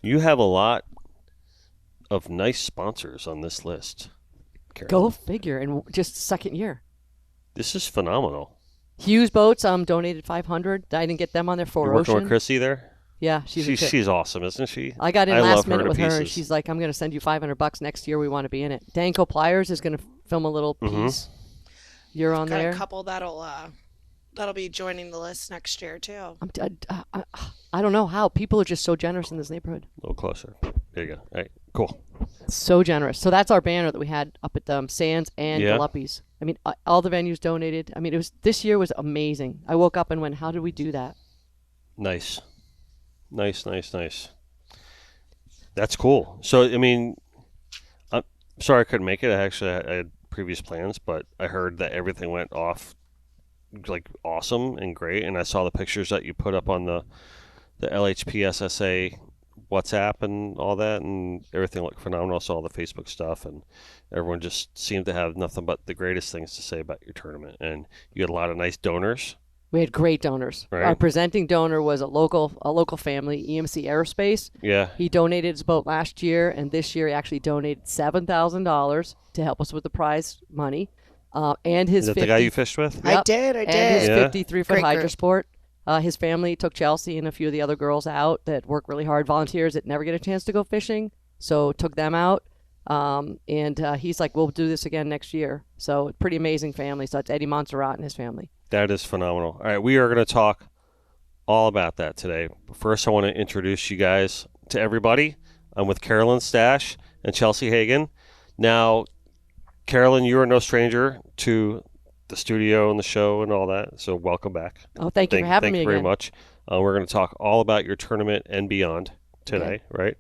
You have a lot of nice sponsors on this list, Carolyn. Go figure. And just second year. This is phenomenal. Hughes Boats donated $500. I didn't get them on there for You're working Ocean. with Chrissy there? Yeah, she's awesome, isn't she? I got in love last her minute to with her, and pieces. she's like, "I'm going to send you $500 next year. We want to be in it." Danko Pliers is going to film a little piece. You're on Got there. a couple that'll be joining the list next year too. I don't know how people are just so generous in this neighborhood. A little closer. There you go. All right, cool. So generous. So that's our banner that we had up at Sands and Yeah. Galuppi's. I mean, all the venues donated. I mean, this year was amazing. I woke up and went, "How did we do that?" Nice. That's cool. So, I mean, I'm sorry I couldn't make it. I had previous plans, but I heard that everything went off like awesome and great, and I saw the pictures that you put up on the LHPSSA WhatsApp and all that, and everything looked phenomenal. I saw all the Facebook stuff, and everyone just seemed to have nothing but the greatest things to say about your tournament, and you had a lot of nice donors. We had great donors. Right. Our presenting donor was a local family, EMC Aerospace. Yeah. He donated his boat last year, and this year he actually donated $7,000 to help us with the prize money. And his Is that the guy you fished with? Yep. I did. And his Yeah. 53-foot Great group. Hydrosport. His family took Chelsea and a few of the other girls out that work really hard, volunteers that never get a chance to go fishing, so took them out. And he's like, "We'll do this again next year." So pretty amazing family. So it's Eddie Montserrat and his family. That is phenomenal. All right, we are going to talk all about that today. But first, I want to introduce you guys to everybody. I'm with Carolyn Stash and Chelsea Hagen. Now, Carolyn, you are no stranger to the studio and the show and all that, so welcome back. Oh, thank you for having me again. Thank you very again. much. We're going to talk all about your tournament and beyond today, right?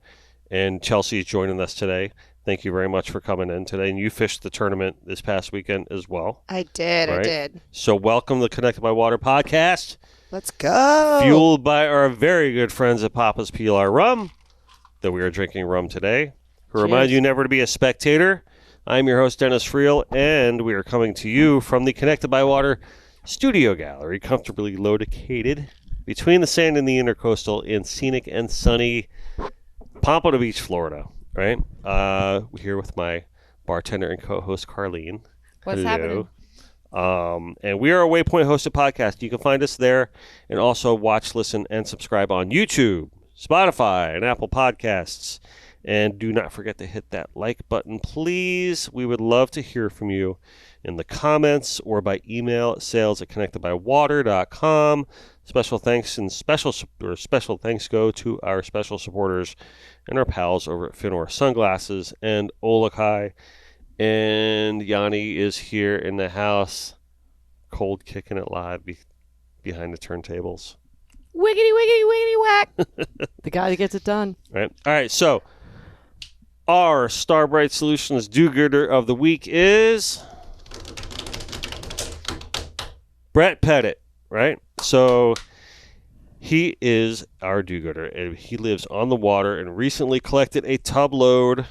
And Chelsea is joining us today. Thank you very much for coming in today. And you fished the tournament this past weekend as well. I did. Right? I did. So welcome to the Connected by Water podcast. Let's go. Fueled by our very good friends at Papa's PLR Rum, that we are drinking rum today. To remind you never to be a spectator. I'm your host, Dennis Friel, and we are coming to you from the Connected by Water Studio Gallery, comfortably located between the sand and the intercoastal in scenic and sunny Pompano Beach, Florida. Right? We're here with my bartender and co-host, Carolyn. What's Hello. happening? And we are a Waypoint hosted podcast. You can find us there and also watch, listen, and subscribe on YouTube, Spotify, and Apple Podcasts. And do not forget to hit that like button, please. We would love to hear from you in the comments or by email at sales@connectedbywater.com. Special thanks go to our special supporters and our pals over at Finor Sunglasses and Olakai. And Yanni is here in the house, cold kicking it live behind the turntables. Wiggity, wiggity, wiggity, whack. The guy that gets it done. Right. All right. So our Starbright Solutions do-gooder of the week is Brett Pettit. Right. So he is our do-gooder, and he lives on the water and recently collected a tub load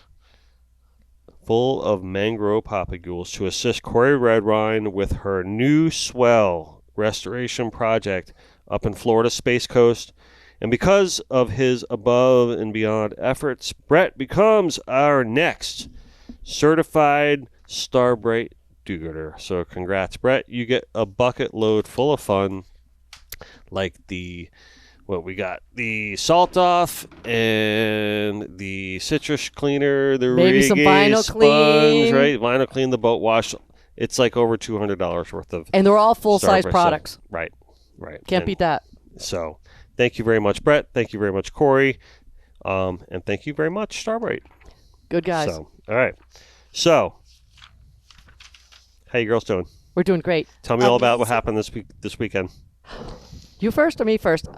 full of mangrove poppygules to assist Corey Redwine with her new swell restoration project up in Florida's Space Coast. And because of his above and beyond efforts, Brett becomes our next certified Starbright do-gooder. So congrats, Brett. You get a bucket load full of fun, like we got the salt off and the citrus cleaner, the Maybe some Reggae vinyl sponge, clean. right? Vinyl clean, the boat wash. It's like over $200 worth of. And they're all full-size Starbright products. stuff. Right. Can't beat that. So thank you very much, Brett. Thank you very much, Corey. And thank you very much, Starbright. Good guys. So, all right. So, how you girls doing? We're doing great. Tell me all about what happened this weekend. You first or me first?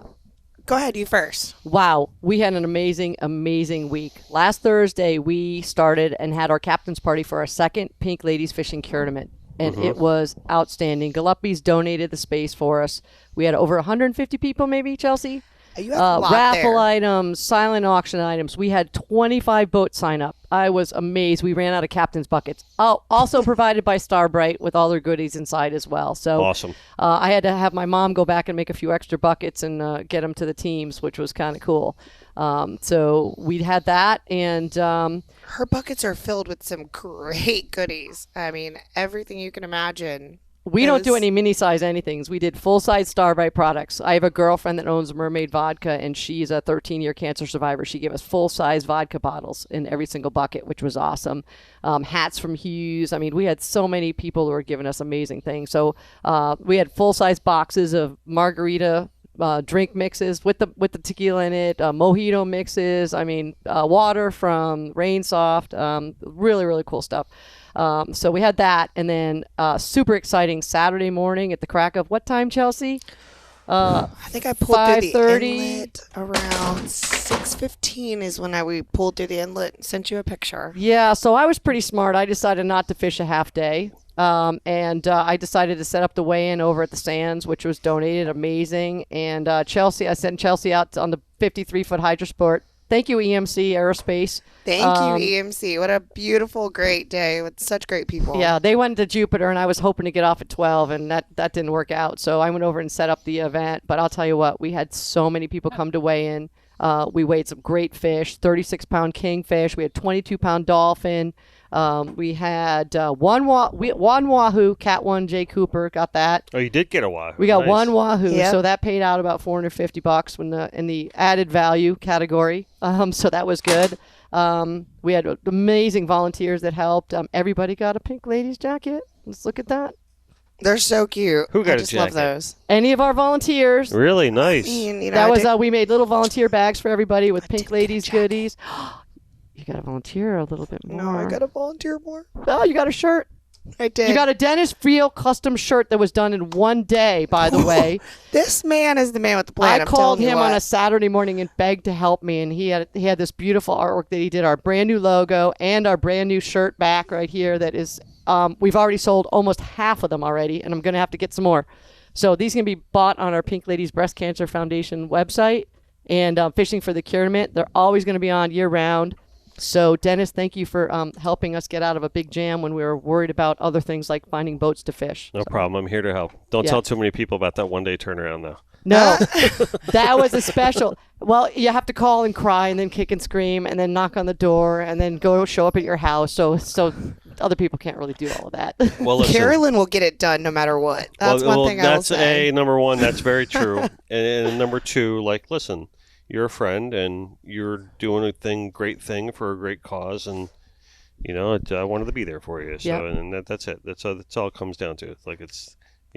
Go ahead. You first. Wow. We had an amazing, amazing week. Last Thursday, we started and had our captain's party for our second Pink Ladies Fishing Tournament. And it was outstanding. Galuppi's donated the space for us. We had over 150 people, maybe, Chelsea? You have a lot Raffle there. items, silent auction items. We had 25 boats sign up. I was amazed. We ran out of captain's buckets. Oh, also provided by Starbright with all their goodies inside as well. So Awesome. I had to have my mom go back and make a few extra buckets and get them to the teams, which was kind of cool. So we had that, and Her buckets are filled with some great goodies. I mean, everything you can imagine. we don't do any mini size anythings. We did full size Starbright products. I have a girlfriend that owns Mermaid Vodka, and she's a 13-year cancer survivor. She gave us full size vodka bottles in every single bucket, which was awesome. Hats from Hughes. I mean, we had so many people who were giving us amazing things. So we had full size boxes of margarita drink mixes with the tequila in it, mojito mixes. I mean, water from Rain Soft. Really, really cool stuff. So we had that, and then super exciting Saturday morning at the crack of what time, Chelsea? I think I pulled through the 5:30. inlet around 6:15 is when we pulled through the inlet and sent you a picture. Yeah, so I was pretty smart. I decided not to fish a half day. And I decided to set up the weigh-in over at the Sands, which was donated. Amazing. And I sent Chelsea out on the 53-foot Hydrosport. Thank you, EMC Aerospace. Thank you, EMC. What a beautiful, great day with such great people. Yeah, they went to Jupiter, and I was hoping to get off at 12, and that didn't work out. So I went over and set up the event. But I'll tell you what, we had so many people come to weigh in. We weighed some great fish, 36-pound kingfish. We had 22-pound dolphin. We had one wahoo, Cat 1 Jay Cooper got that. Oh, you did get a wahoo. We got Nice. one wahoo, Yep. so that paid out about $450 in the added value category. So that was good. We had amazing volunteers that helped. Everybody got a pink ladies jacket. Let's look at that. They're so cute. Who got I a just love jacket? those. Any of our volunteers. Really nice. I mean, you know, That I was did- we made little volunteer bags for everybody with pink didn't get a ladies jacket. goodies. You got to volunteer a little bit more. No, I got to volunteer more. Oh, you got a shirt. I did. You got a Dennis Friel custom shirt that was done in one day, by the way. This man is the man with the plan. I I'm called telling you him on what. a Saturday morning and begged to help me, and he had this beautiful artwork that he did, our brand new logo and our brand new shirt back right here. That is, we've already sold almost half of them already, and I'm going to have to get some more. So these can be bought on our Pink Ladies Breast Cancer Foundation website. And Fishing for the Curement, they're always going to be on year round. So, Dennis, thank you for helping us get out of a big jam when we were worried about other things like finding boats to fish. No problem. I'm here to help. Don't Yeah. tell too many people about that one-day turnaround, though. No, that was a special. Well, you have to call and cry and then kick and scream and then knock on the door and then go show up at your house. So other people can't really do all of that. Well, listen. Carolyn will get it done no matter what. That's one thing I will That's say. number one. That's very true. and number two, like, listen, you're a friend and you're doing great thing for a great cause, and you know, I wanted to be there for you. So, Yep. and that's it. That's all it comes down to. It's like we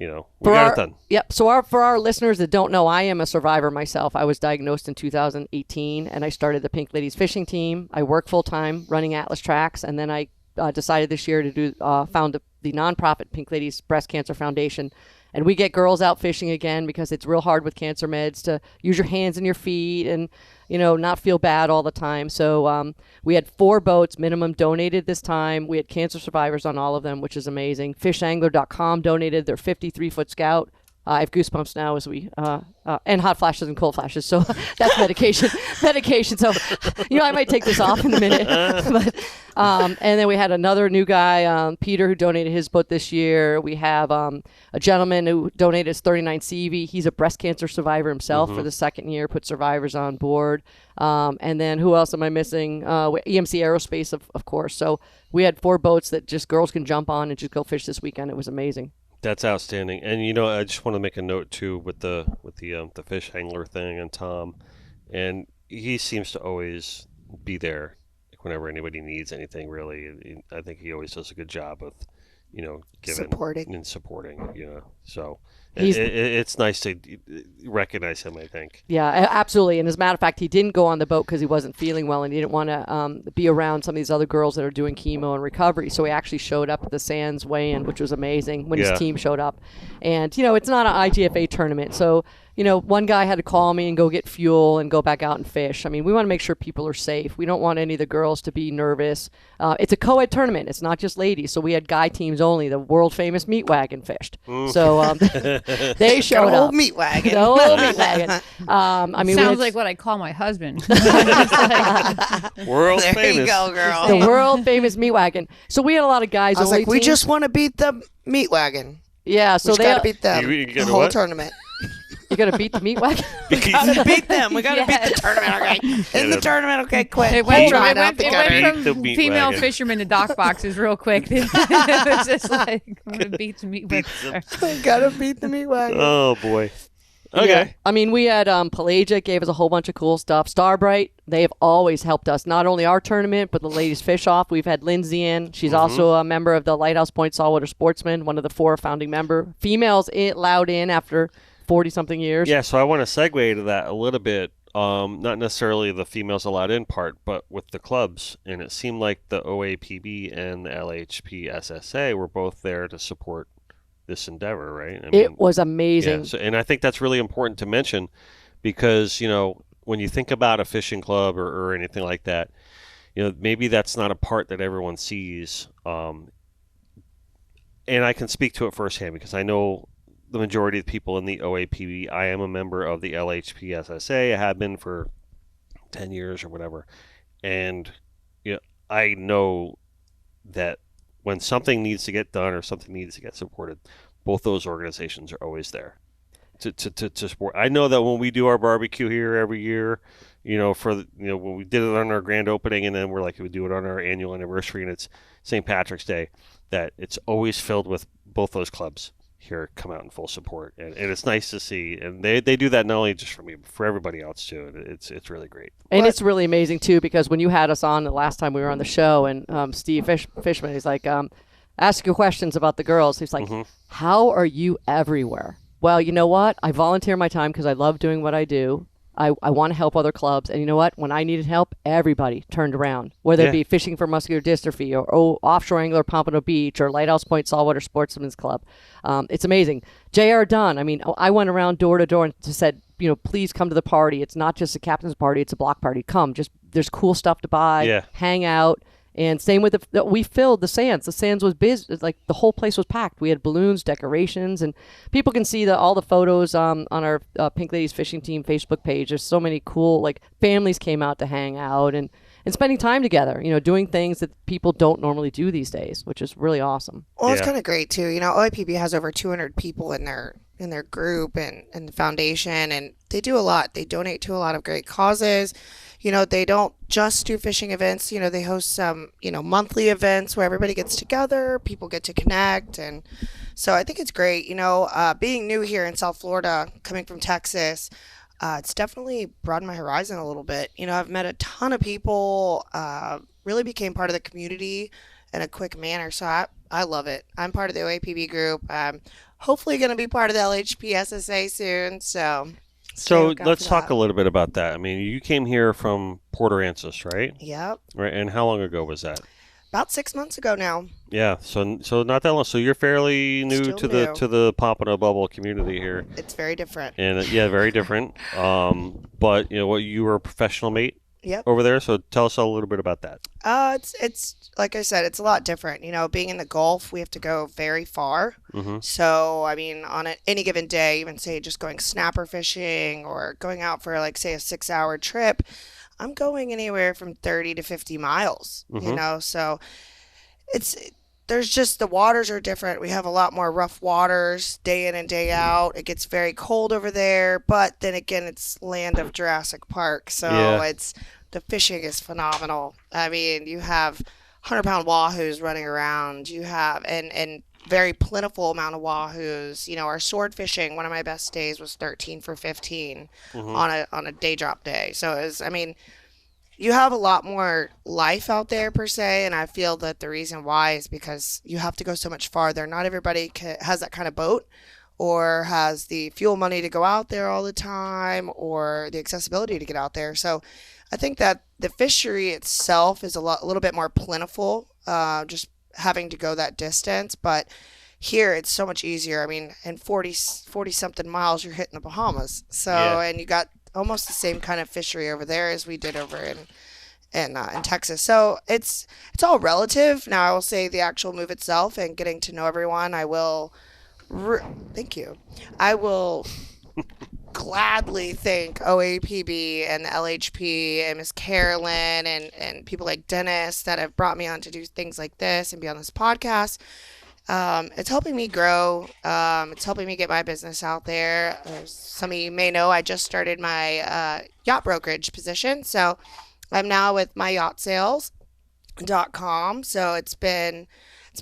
For got our- it done. Yep. So for our listeners that don't know, I am a survivor myself. I was diagnosed in 2018, and I started the Pink Ladies fishing team. I work full time running Atlas Tracks, and then I decided this year to found the nonprofit Pink Ladies Breast Cancer Foundation. And we get girls out fishing again because it's real hard with cancer meds to use your hands and your feet and, not feel bad all the time. So we had 4 boats minimum donated this time. We had cancer survivors on all of them, which is amazing. Fishangler.com donated their 53-foot Scout. I have goosebumps now as we and hot flashes and cold flashes. So that's medication. So I might take this off in a minute. But and then we had another new guy, Peter, who donated his boat this year. We have a gentleman who donated his 39 CV. He's a breast cancer survivor himself for the second year. Put survivors on board. And then who else am I missing? EMC Aerospace, of course. So we had 4 boats that just girls can jump on and just go fish this weekend. It was amazing. That's outstanding. And I just want to make a note too with the fish angler thing and Tom, and he seems to always be there whenever anybody needs anything. Really, I think he always does a good job with giving Supporting. supporting. So He's- it's nice to recognize him, I think. Yeah, absolutely. And as a matter of fact, he didn't go on the boat because he wasn't feeling well and he didn't want to be around some of these other girls that are doing chemo and recovery. So he actually showed up at the Sands weigh-in, which was amazing when Yeah. his team showed up. And, it's not an IGFA tournament. So, one guy had to call me and go get fuel and go back out and fish. I mean, we want to make sure people are safe. We don't want any of the girls to be nervous. It's a co-ed tournament. It's not just ladies. So we had guy teams only. The world famous meat wagon fished. So they showed Got a up. whole meat wagon. The old meat wagon. I mean, we Sounds had like what I call my husband. World There famous. you go, girl. the world famous meat wagon. So we had a lot of guys. I was only like, we teams. just want to beat the meat wagon. yeah. So So they got to beat them You the gotta whole what? tournament. you going to beat the meat wagon? Gotta beat them. We gotta beat Yes. the tournament. Okay. In the tournament. Okay, quick. It went, Hold from, on it out went, the it gutter. went Beat the from meat female wagon. fishermen to dock boxes real quick. It was just like, I'm going to beat the meat Beat wagon. Gotta beat the meat wagon. Oh boy. Yeah. Okay. I mean, we had Pelagic gave us a whole bunch of cool stuff. Starbright, they have always helped us. Not only our tournament, but the ladies fish off. We've had Lindsay in. She's also a member of the Lighthouse Point Saltwater Sportsmen, one of the 4 founding member. Females allowed in after 40-something years. Yeah, so I want to segue to that a little bit. Not necessarily the females allowed in part, but with the clubs. And it seemed like the OAPB and the LHP SSA were both there to support this endeavor, right? I mean, It was amazing. yeah, so, and I think that's really important to mention because, when you think about a fishing club or anything like that, maybe that's not a part that everyone sees. And I can speak to it firsthand because I know the majority of the people in the OAPB. I am a member of the LHP SSA. I have been for 10 years or whatever. And I know that when something needs to get done or something needs to get supported, both those organizations are always there to support. I know that when we do our barbecue here every year, when we did it on our grand opening, and then we're like, we do it on our annual anniversary, and it's St. Patrick's Day, that it's always filled with both those clubs here come out in full support, and it's nice to see. And they do that not only just for me, but for everybody else too. It's really great. And it's really amazing too, because when you had us on the last time we were on the show, and Steve Fishman, he's like, ask you questions about the girls. He's like, how are you everywhere? Well, you know what? I volunteer my time because I love doing what I do. I want to help other clubs. And you know what? When I needed help, everybody turned around, whether it be fishing for muscular dystrophy or offshore angler Pompano Beach or Lighthouse Point Saltwater Sportsman's Club. It's amazing. J.R. Dunn, I mean, I went around door to door and said, please come to the party. It's not just a captain's party. It's a block party. Come. Just there's cool stuff to buy, hang out. And same with we filled the sands. The sands was busy. Like the whole place was packed. We had balloons, decorations, and people can see all the photos on our Pink Ladies Fishing Team Facebook page. There's so many cool, families came out to hang out and spending time together, doing things that people don't normally do these days, which is really awesome. Well, it's kind of great too. OIPB has over 200 people in their group and the foundation, and they do a lot. They donate to a lot of great causes. They don't just do fishing events. They host some, monthly events where everybody gets together, people get to connect. And so I think it's great. Being new here in South Florida, coming from Texas, it's definitely broadened my horizon a little bit. I've met a ton of people, really became part of the community in a quick manner. So I love it. I'm part of the OAPB group. I'm hopefully going to be part of the LHP SSA soon. So let's talk a little bit about that. I mean, you came here from Port Aransas, right? Yep. Right. And how long ago was that? About 6 months ago now. Yeah. So not that long. So you're fairly new Still to new. the Pompano Bubble community here. It's very different. And very different. But you were a professional mate. Yep. Over there. So tell us a little bit about that. It's like I said, it's a lot different. Being in the Gulf, we have to go very far. So, I mean, on any given day, even say just going snapper fishing or going out for say a 6-hour trip, I'm going anywhere from 30 to 50 miles, so there's just the waters are different. We have a lot more rough waters day in and day out. It gets very cold over there, but then again, it's land of Jurassic Park. So the fishing is phenomenal. I mean, you have 100-pound wahoos running around. You have, and very plentiful amount of wahoos. Our sword fishing, one of my best days was 13 for 15 on a day drop day. So it was, you have a lot more life out there per se, and I feel that the reason why is because you have to go so much farther. Not everybody has that kind of boat or has the fuel money to go out there all the time or the accessibility to get out there. So I think that the fishery itself is a little bit more plentiful, just having to go that distance. But here it's so much easier. I mean, in 40 something miles, you're hitting the Bahamas. So, and you got almost the same kind of fishery over there as we did over in Texas. So it's all relative. Now I will say the actual move itself and getting to know everyone, I will thank you. I will gladly thank OAPB and the LHP and Miss Carolyn and people like Dennis that have brought me on to do things like this and be on this podcast. It's helping me grow. It's helping me get my business out there. Some of you may know I just started my yacht brokerage position. So I'm now with myyachtsales.com. So it's been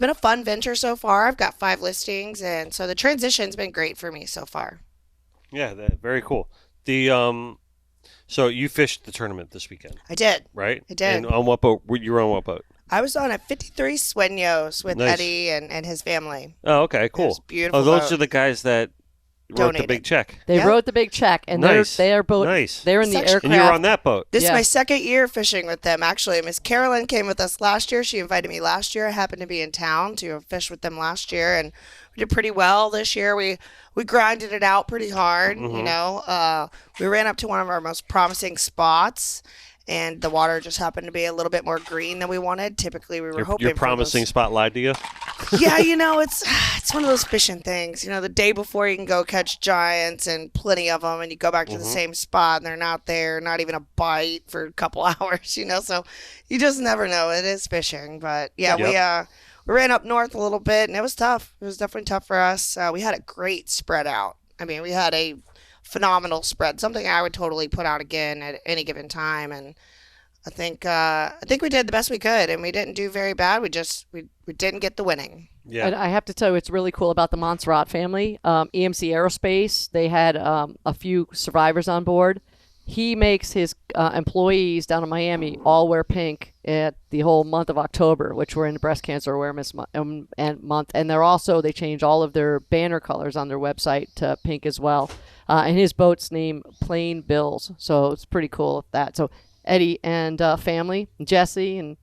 a fun venture so far. I've got 5 listings, and so the transition's been great for me so far. Yeah, very cool. The so you fished the tournament this weekend, I did. right? I did. And on what boat? You were on what boat? I was on a 53 Sueños with Nice. Eddie and his family. Oh, okay, It was cool. beautiful Oh, those boat. are the guys that wrote the Donated. big check. They Yep. wrote the big check, and Nice. they're both Nice. they're in the Such- aircraft. And you were on that boat. This is Yeah. my second year fishing with them, actually. Miss Carolyn came with us last year. She invited me last year. I happened to be in town to fish with them last year, and we did pretty well this year. We grinded it out pretty hard, you know. We ran up to one of our most promising spots, and the water just happened to be a little bit more green than we wanted. Typically, we were hoping Your for promising those- spot lied to you. Yeah, you know, it's one of those fishing things. You know, the day before you can go catch giants and plenty of them, and you go back to the same spot and they're not there, not even a bite for a couple hours. You know, so you just never know. It is fishing, but yeah, we ran up north a little bit, and it was tough. It was definitely tough for us. We had a great spread out. I mean, we had a phenomenal spread, something I would totally put out again at any given time, and I think we did the best we could, and we didn't do very bad. We didn't get the winning. Yeah. And I have to tell you, it's really cool about the Montserrat family. EMC Aerospace, they had a few survivors on board. He makes his employees down in Miami all wear pink at the whole month of October, which we're in breast cancer awareness month. And they change all of their banner colors on their website to pink as well. And his boat's named Plain Bills, so it's pretty cool with that. So Eddie and family, Jesse, and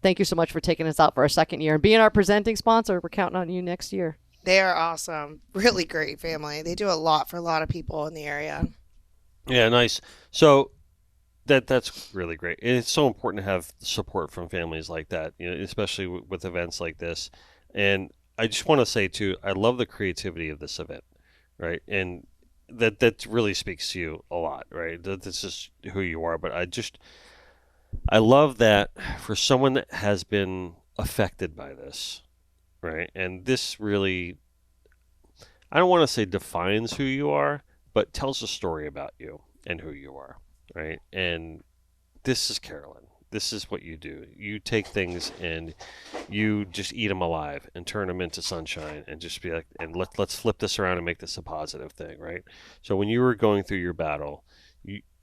thank you so much for taking us out for our second year and being our presenting sponsor. We're counting on you next year. They are awesome. Really great family. They do a lot for a lot of people in the area. Yeah, nice. So that's really great. And it's so important to have support from families like that, you know, especially with events like this. And I just want to say too, I love the creativity of this event, right? And that really speaks to you a lot, right? This is who you are. But I love that for someone that has been affected by this, right? And this really, I don't want to say defines who you are, but tells a story about you and who you are, right? And this is Carolyn. This is what you do. You take things and you just eat them alive and turn them into sunshine and just be like, and let's flip this around and make this a positive thing, right? So when you were going through your battle,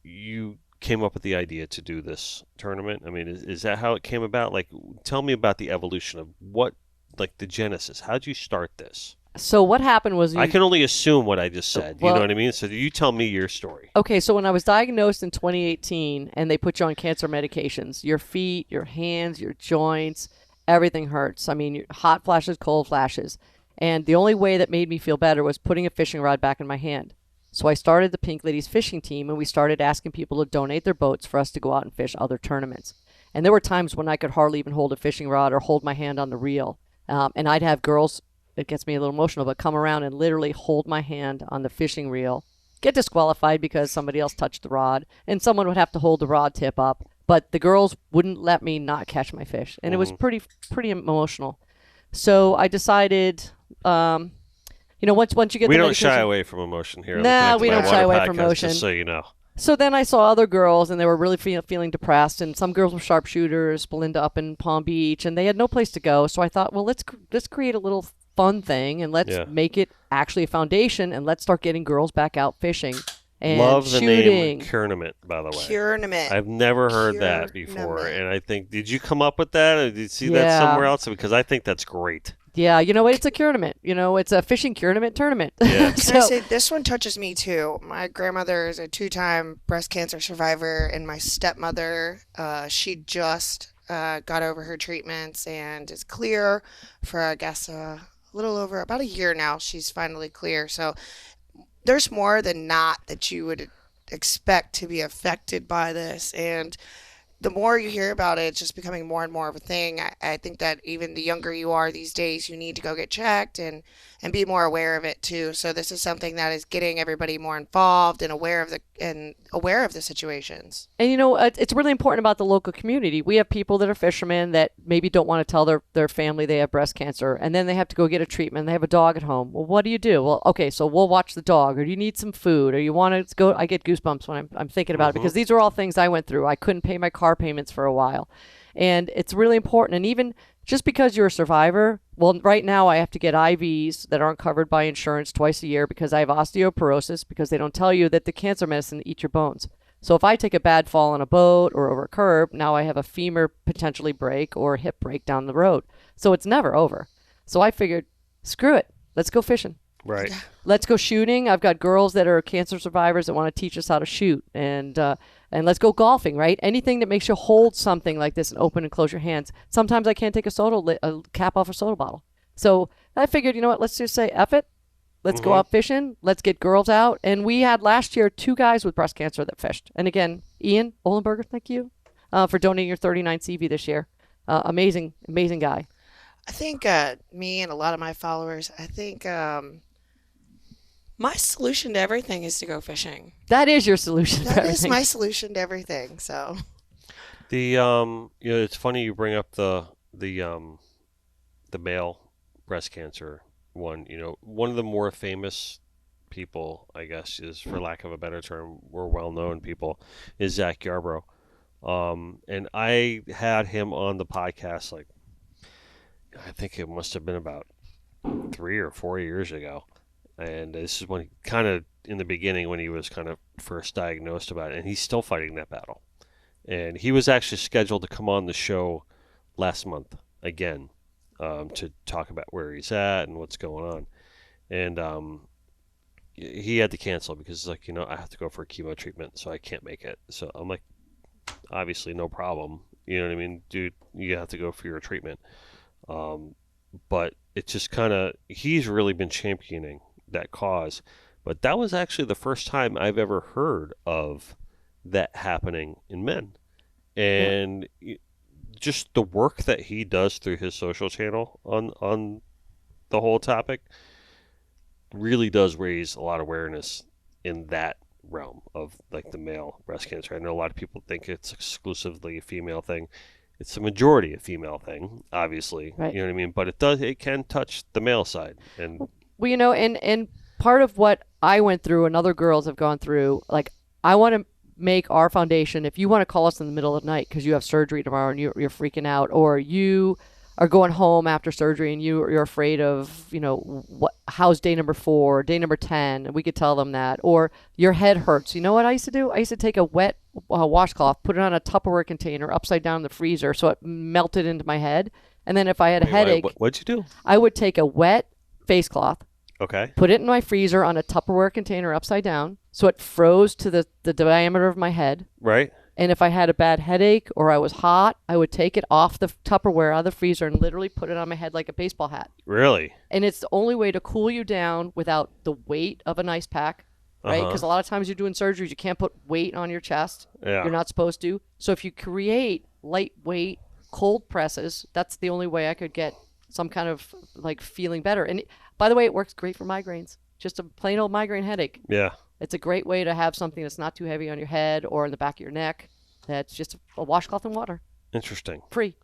you came up with the idea to do this tournament. I mean, is that how it came about? Like, tell me about the evolution of what, like the genesis. How'd you start this? So what happened was I can only assume what I just said. You Well- know what I mean? So you tell me your story. Okay, so when I was diagnosed in 2018 and they put you on cancer medications, your feet, your hands, your joints, everything hurts. I mean, hot flashes, cold flashes. And the only way that made me feel better was putting a fishing rod back in my hand. So I started the Pink Ladies fishing team, and we started asking people to donate their boats for us to go out and fish other tournaments. And there were times when I could hardly even hold a fishing rod or hold my hand on the reel. And I'd have girls, it gets me a little emotional, but come around and literally hold my hand on the fishing reel, get disqualified because somebody else touched the rod, and someone would have to hold the rod tip up. But the girls wouldn't let me not catch my fish, and it was pretty emotional. So I decided, once you get We the don't shy medication- away from emotion here. on Nah, the Connected we by don't Water shy away from podcast, emotion. Just so you know. So then I saw other girls, and they were really feeling depressed, and some girls were sharpshooters, Belinda up in Palm Beach, and they had no place to go. So I thought, well, let's create a little fun thing, and let's make it actually a foundation, and let's start getting girls back out fishing and Love the shooting. name Tournament, by the way. Tournament. I've never heard that before, Tournament. and I think, did you come up with that, or did you see that Yeah. somewhere else? Because I think that's great. Yeah, you know what? It's a tournament. It's a fishing tournament. Yeah. Can I say this one touches me too? My grandmother is a 2-time breast cancer survivor, and my stepmother, she just got over her treatments and is clear for, I guess, a little over about a year now. She's finally clear. So there's more than not that you would expect to be affected by this, and the more you hear about it, it's just becoming more and more of a thing. I think that even the younger you are these days, you need to go get checked and be more aware of it too. So this is something that is getting everybody more involved and aware of and aware of the situations. And it's really important about the local community. We have people that are fishermen that maybe don't want to tell their family they have breast cancer, and then they have to go get a treatment. They have a dog at home. Well, what do? Well, okay, so we'll watch the dog, or do you need some food, or you want to go? I get goosebumps when I'm thinking about it, because these are all things I went through. I couldn't pay my car payments for a while, and it's really important. And even just because you're a survivor, well, right now I have to get IVs that aren't covered by insurance twice a year because I have osteoporosis, because they don't tell you that the cancer medicine eats your bones. So if I take a bad fall on a boat or over a curb, now I have a femur potentially break or a hip break down the road. So it's never over. So I figured, screw it. Let's go fishing. Right. Let's go shooting. I've got girls that are cancer survivors that want to teach us how to shoot. And let's go golfing, right? Anything that makes you hold something like this and open and close your hands. Sometimes I can't take a cap off a soda bottle. So I figured, you know what? Let's just say, F it. Let's go out fishing. Let's get girls out. And we had last year 2 guys with breast cancer that fished. And again, Ian Ohlenberger, thank you for donating your 39 CV this year. Amazing guy. I think me and a lot of my followers, I think my solution to everything is to go fishing. That is your solution to That everything. is my solution to everything. So it's funny you bring up the male breast cancer one. One of the more famous people, I guess, is, for lack of a better term, more well-known people, is Zach Yarbrough. And I had him on the podcast, like, I think it must have been about 3 or 4 years ago. And this is when he kind of, in the beginning, when he was kind of first diagnosed about it, and he's still fighting that battle. And he was actually scheduled to come on the show last month again, to talk about where he's at and what's going on. And he had to cancel because, like, I have to go for a chemo treatment, so I can't make it. So I'm like, obviously, no problem. You know what I mean? Dude, you have to go for your treatment. But it's just kind of, he's really been championing that cause. But that was actually the first time I've ever heard of that happening in men. And just the work that he does through his social channel on the whole topic really does raise a lot of awareness in that realm of, like, the male breast cancer. I know a lot of people think it's exclusively a female thing. It's a majority a female thing, obviously. Right. You know what I mean? But it can touch the male side. And Well, and part of what I went through and other girls have gone through, like, I want to make our foundation, if you want to call us in the middle of the night because you have surgery tomorrow and you're freaking out, or you are going home after surgery and you're afraid of, how's day number 4, day number 10, and we could tell them that, or your head hurts. You know what I used to do? I used to take a wet washcloth, put it on a Tupperware container upside down in the freezer so it melted into my head. And then if I had a headache, what'd you do? I would take a wet face cloth, Okay. put it in my freezer on a Tupperware container upside down so it froze to the diameter of my head. Right. And if I had a bad headache or I was hot, I would take it off the Tupperware out of the freezer and literally put it on my head like a baseball hat. Really? And it's the only way to cool you down without the weight of an ice pack, right? Because a lot of times you're doing surgeries, you can't put weight on your chest. Yeah. You're not supposed to. So if you create lightweight cold presses, that's the only way I could get some kind of, like, feeling better. And by the way, it works great for migraines. Just a plain old migraine headache. Yeah. It's a great way to have something that's not too heavy on your head or in the back of your neck. That's just a washcloth and water. Interesting. Free.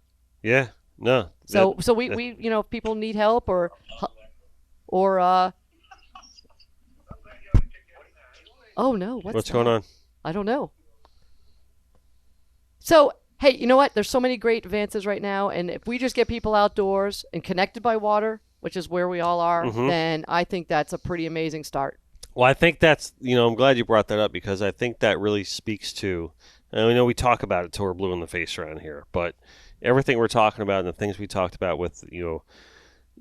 Yeah. No. So we if people need help or oh no, what's going on? I don't know. So, hey, you know what? There's so many great advances right now, and if we just get people outdoors and connected by water, which is where we all are, then I think that's a pretty amazing start. Well, I think that's, I'm glad you brought that up, because I think that really speaks to, and I know we talk about it till we're blue in the face around here, but everything we're talking about and the things we talked about with,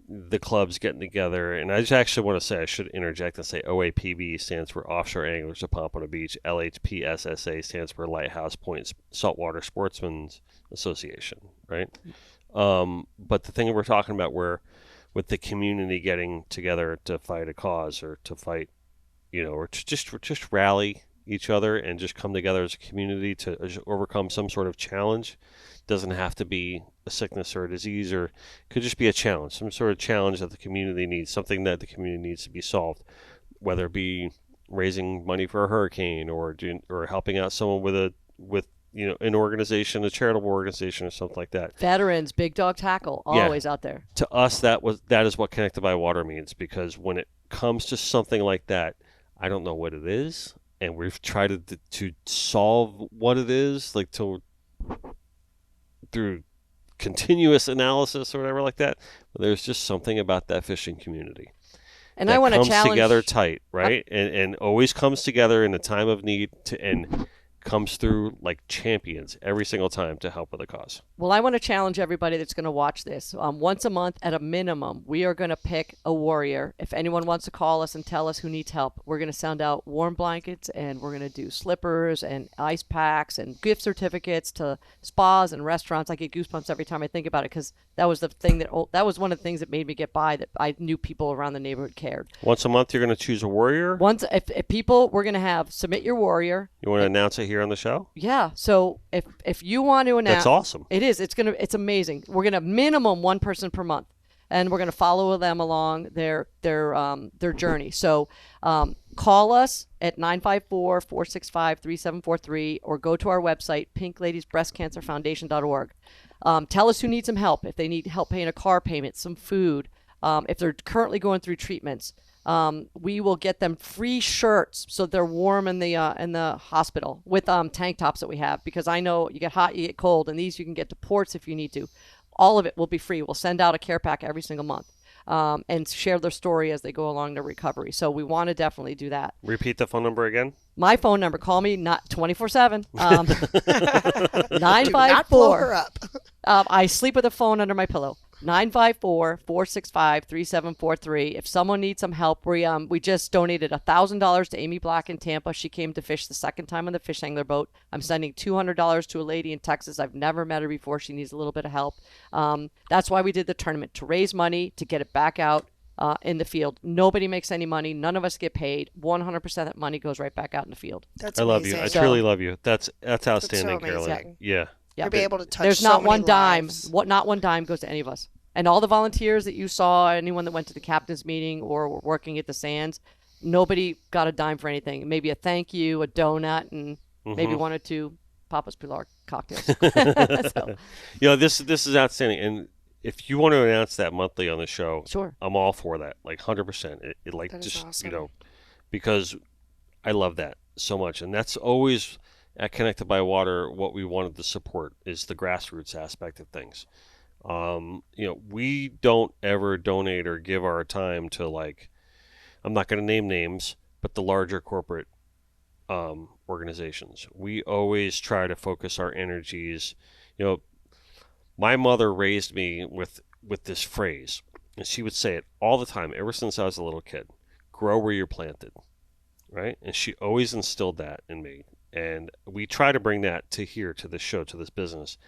the clubs getting together, and I just actually want to say, I should interject and say OAPB stands for Offshore Anglers of Pompano Beach. LHPSSA stands for Lighthouse Point Saltwater Sportsmen's Association, right? But the thing we're talking about, where with the community getting together to fight a cause or to fight, or to just rally each other and just come together as a community to overcome some sort of challenge. Doesn't have to be a sickness or a disease, or could just be a challenge, some sort of challenge that the community needs, something that the community needs to be solved, whether it be raising money for a hurricane or helping out someone with an organization, a charitable organization or something like that. Veterans, Big Dog Tackle, always out there. To us, that is what Connected by Water means, because when it comes to something like that, I don't know what it is, and we've tried to solve what it is, like through continuous analysis or whatever like that. But there's just something about that fishing community. And I want to challenge. Comes together tight, right? And always comes together in a time of need and comes through like champions every single time to help with a cause. Well, I want to challenge everybody that's going to watch this. Once a month at a minimum, we are going to pick a warrior. If anyone wants to call us and tell us who needs help, we're going to send out warm blankets, and we're going to do slippers and ice packs and gift certificates to spas and restaurants. I get goosebumps every time I think about it, because that was that was one of the things that made me get by, that I knew people around the neighborhood cared. Once a month, you're going to choose a warrior? If people, we're going to have submit your warrior. You want to announce it here on the show? Yeah. So if you want to announce. That's awesome. It is. It's amazing. We're gonna minimum one person per month, and we're gonna follow them along their journey. So call us at 954-465-3743, or go to our website, pinkladiesbreastcancerfoundation.org. Tell us who needs some help. If they need help paying a car payment, some food, if they're currently going through treatments. We will get them free shirts so they're warm in the hospital, with tank tops that we have, because I know you get hot, you get cold, and these you can get to ports if you need to. All of it will be free. We'll send out a care pack every single month, and share their story as they go along their recovery. So we want to definitely do that. Repeat the phone number again. My phone number. Call me, not 24/7. 954. Do not blow her up. I sleep with a phone under my pillow. 954-465-3743. If someone needs some help, we just donated $1,000 to Amy Black in Tampa. She came to fish the second time on the fish angler boat. I'm sending $200 to a lady in Texas. I've never met her before. She needs a little bit of help. That's why we did the tournament, to raise money to get it back out in the field. Nobody makes any money. None of us get paid. 100% of that money goes right back out in the field. That's I love amazing. you. I truly love you. That's outstanding, That's so Carolyn. Yeah. Yeah. You'll be able to touch There's so not many one dime. lives. Not one dime goes to any of us. And all the volunteers that you saw, anyone that went to the captain's meeting or were working at the sands, nobody got a dime for anything. Maybe a thank you, a donut, and maybe one or two Papa's Pilar cocktails. So, This is outstanding. And if you want to announce that monthly on the show, sure, I'm all for that. Like 100%. It like That is just awesome. because I love that so much, and that's always at Connected by Water. What we wanted to support is the grassroots aspect of things. We don't ever donate or give our time to, like, I'm not going to name names, but the larger corporate organizations. We always try to focus our energies. My mother raised me with this phrase, and she would say it all the time ever since I was a little kid: grow where you're planted, right? And she always instilled that in me, and we try to bring that to this show, to this business.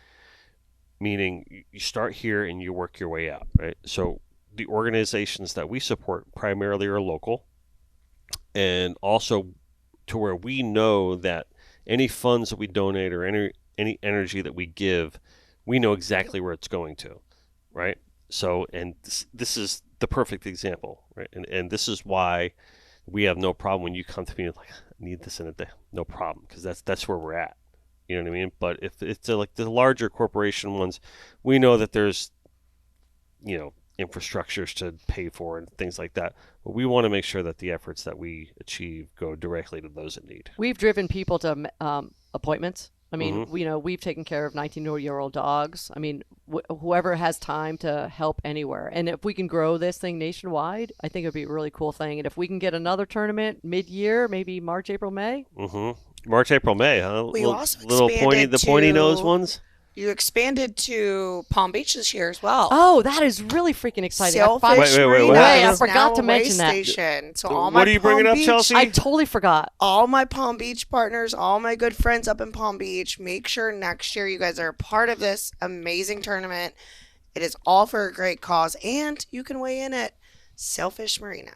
Meaning, you start here and you work your way out, right? So the organizations that we support primarily are local, and also to where we know that any funds that we donate or any energy that we give, we know exactly where it's going to, right? So, and this is the perfect example, right? And this is why we have no problem when you come to me and like, I need this in a day. No problem, because that's where we're at. You know what I mean? But if it's like the larger corporation ones, we know that there's, infrastructures to pay for and things like that. But we want to make sure that the efforts that we achieve go directly to those in need. we've driven people to appointments. I mean, we've taken care of 19-year-old dogs. I mean, whoever has time to help anywhere. And if we can grow this thing nationwide, I think it'd be a really cool thing. And if we can get another tournament mid-year, maybe March, April, May. March, April, May, huh? We also little expanded pointy to- nose ones. You expanded to Palm Beach this year as well. Oh, that is really freaking exciting. Sailfish Wait, Marina what? I is forgot now to a mention that. way station. So all my What are you bringing Palm up, Beach, Chelsea? I totally forgot. all my Palm Beach partners, all my good friends up in Palm Beach, make sure next year you guys are a part of this amazing tournament. It is all for a great cause, and you can weigh in at Sailfish Marina.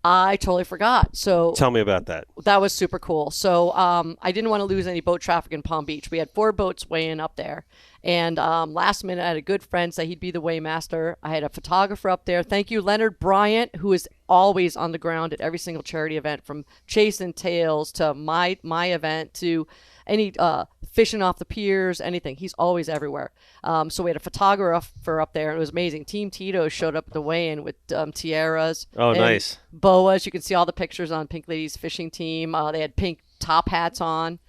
I totally forgot. So Tell me about that. that was super cool. So I didn't want to lose any boat traffic in Palm Beach. We had 4 boats weighing up there. And last minute, I had a good friend say he'd be the weighmaster. I had a photographer up there. Thank you, Leonard Bryant, who is always on the ground at every single charity event, from Chasing Tails to my event to any fishing off the piers, anything. He's always everywhere. So we had a photographer up there, and it was amazing. Team Tito showed up at the weigh-in with tiaras. Oh, and nice. Boas. You can see all the pictures on Pink Ladies Fishing Team. They had pink top hats on.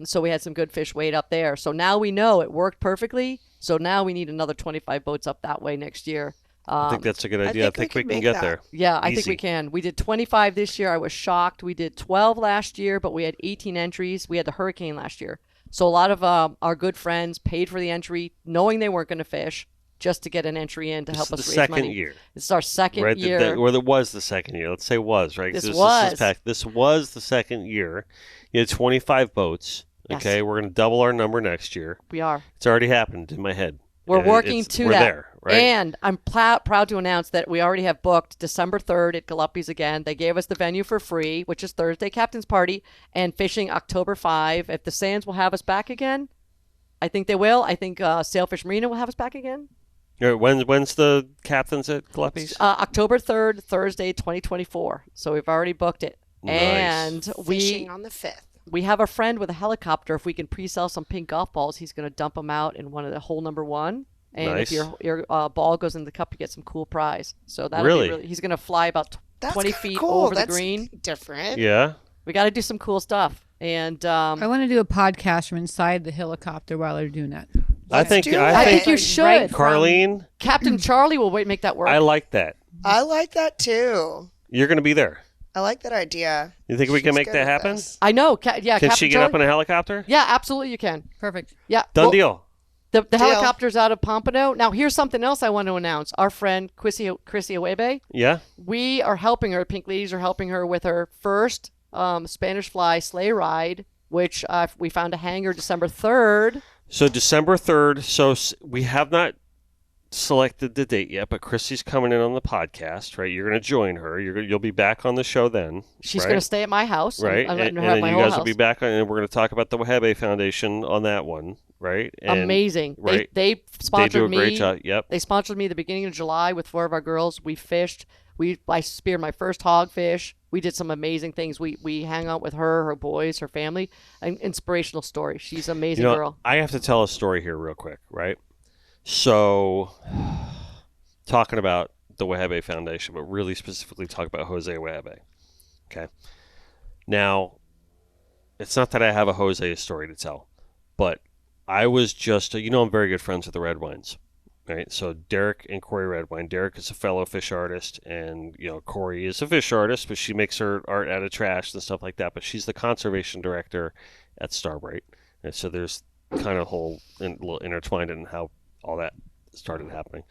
So we had some good fish weighed up there. So now we know it worked perfectly. So now we need another 25 boats up that way next year. I think that's a good idea. I think we can get there. Yeah, I think Easy. we can. We did 25 this year. I was shocked. We did 12 last year, but we had 18 entries. We had the hurricane last year. So a lot of our good friends paid for the entry, knowing they weren't going to fish, just to get an entry in to help us raise money. Second year. This is our second year. Or it was the second year. Let's say was, right? This was the second year. You had 25 boats. Okay, Yes. we're going to double our number next year. We are. It's already happened in my head. We're working to we're that. There, right? And I'm proud to announce that we already have booked December 3rd at Galuppi's again. They gave us the venue for free, which is Thursday Captain's Party, and fishing October 5. If the Sands will have us back again, I think they will. I think Sailfish Marina will have us back again. When's the captains at Galuppi's? October 3rd, Thursday, 2024. So we've already booked it. Nice. And Fishing on the 5th. we have a friend with a helicopter. If we can pre-sell some pink golf balls, he's going to dump them out in one of the hole number 1. And Nice. if your ball goes in the cup, you get some cool prize. So that'll Really? be really. He's going to fly about That's 20 kinda feet cool. over That's the green. different. Yeah. We got to do some cool stuff. And I want to do a podcast from inside the helicopter while they're doing that. I think do I it. think you should. Right. Carleen, Captain Charlie will make that work. I like that. I like that too. You're going to be there. I like that idea. You think we can She's make good that at happen? this. I know. Yeah, Can Captain she get Charlie? up in a helicopter? Yeah, absolutely you can. Perfect. Yeah. Done well, deal. The Deal. helicopter's out of Pompano. Now, here's something else I want to announce. Our friend Chrissy Awebe, Yeah. we are helping her. Pink Ladies are helping her with her first Spanish fly sleigh ride, which we found a hangar December 3rd. So December 3rd. So we have not selected the date yet, but Chrissy's coming in on the podcast, right? You're going to join her. You'll be back on the show then. She's right? going to stay at my house. Right. I'm letting and her have then my you whole guys house. will be back on, and we're going to talk about the Wahebe Foundation on that one, right? And Amazing. Right. They They sponsored do a me. great job. Yep. They sponsored me the beginning of July with 4 of our girls. We fished. I speared my first hogfish. We did some amazing things. We hang out with her boys, her family. An inspirational story. She's an amazing girl. I have to tell a story here real quick, right? So, talking about the Wahebe Foundation, but really specifically talk about Jose Wahebe. Okay. Now, it's not that I have a Jose story to tell, but I was just, I'm very good friends with the Red Wines, right? So Derek and Corey Redwine. Derek is a fellow fish artist, and Corey is a fish artist, but she makes her art out of trash and stuff like that. But she's the conservation director at Starbright, and so there's kind of a little intertwined in how all that started happening.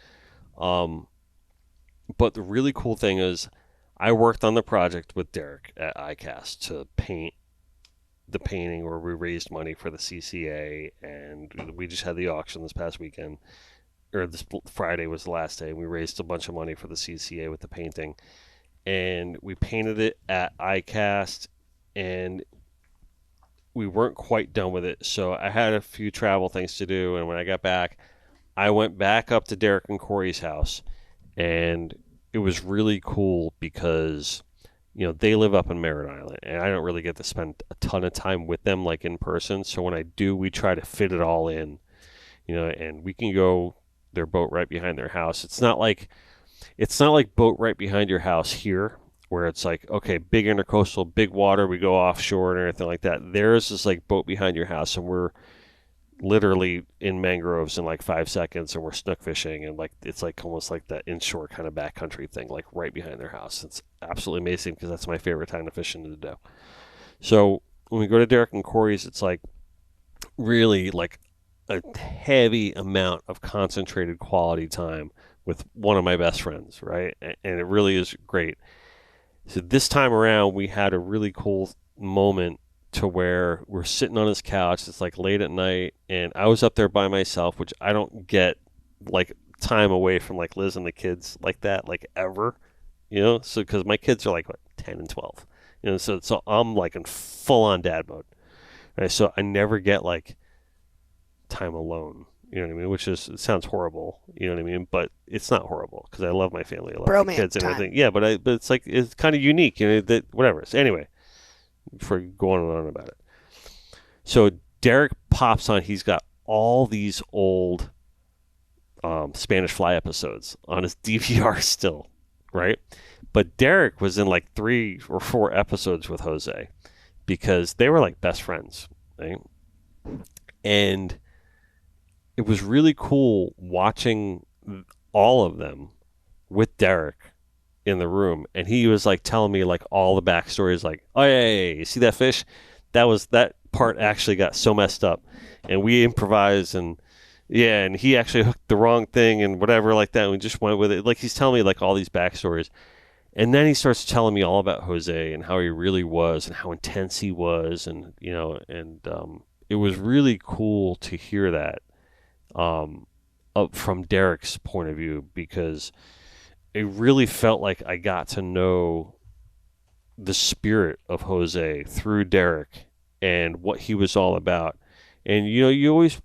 But the really cool thing is, I worked on the project with Derek at ICAST to paint the painting where we raised money for the CCA, and we just had the auction this past weekend, or this Friday was the last day. We raised a bunch of money for the CCA with the painting, and we painted it at ICAST, and we weren't quite done with it. So I had a few travel things to do, and when I got back, I went back up to Derek and Corey's house, and it was really cool because they live up in Merritt Island, and I don't really get to spend a ton of time with them like in person. So when I do, we try to fit it all in, and we can go their boat right behind their house. It's not like boat right behind your house here, where it's like, okay, big intercoastal, big water, we go offshore and everything like that. Theirs is like boat behind your house, and we're literally in mangroves in like 5 seconds, and we're snook fishing, and it's like almost like that inshore kind of backcountry thing, like right behind their house. It's absolutely amazing because that's my favorite time to fish in the doe. So when we go to Derek and Corey's, it's like really like a heavy amount of concentrated quality time with one of my best friends, right? And it really is great. So this time around, we had a really cool moment to where we're sitting on his couch. It's like late at night, and I was up there by myself, which I don't get like time away from like Liz and the kids like that, like ever, so because my kids are like 10 and 12, so I'm like in full on dad mode, right? So I never get like time alone, You know what I mean? It sounds horrible. You know what I mean? But it's not horrible because I love my family. I love my Bromance kids and time. everything. Yeah, but it's like it's kind of unique. You know that whatever. So anyway, before going on about it. So Derek pops on. He's got all these old Spanish Fly episodes on his DVR still, right? But Derek was in like 3 or 4 episodes with Jose because they were like best friends, right? And it was really cool watching all of them with Derek in the room, and he was like telling me like all the backstories, like, oh yeah, you see that fish? That part actually got so messed up, and we improvised, and yeah, and he actually hooked the wrong thing and whatever like that, and we just went with it. Like he's telling me like all these backstories, and then he starts telling me all about Jose and how he really was and how intense he was, and you know, and it was really cool to hear that from Derek's point of view, because it really felt like I got to know the spirit of Jose through Derek and what he was all about. And you know, you always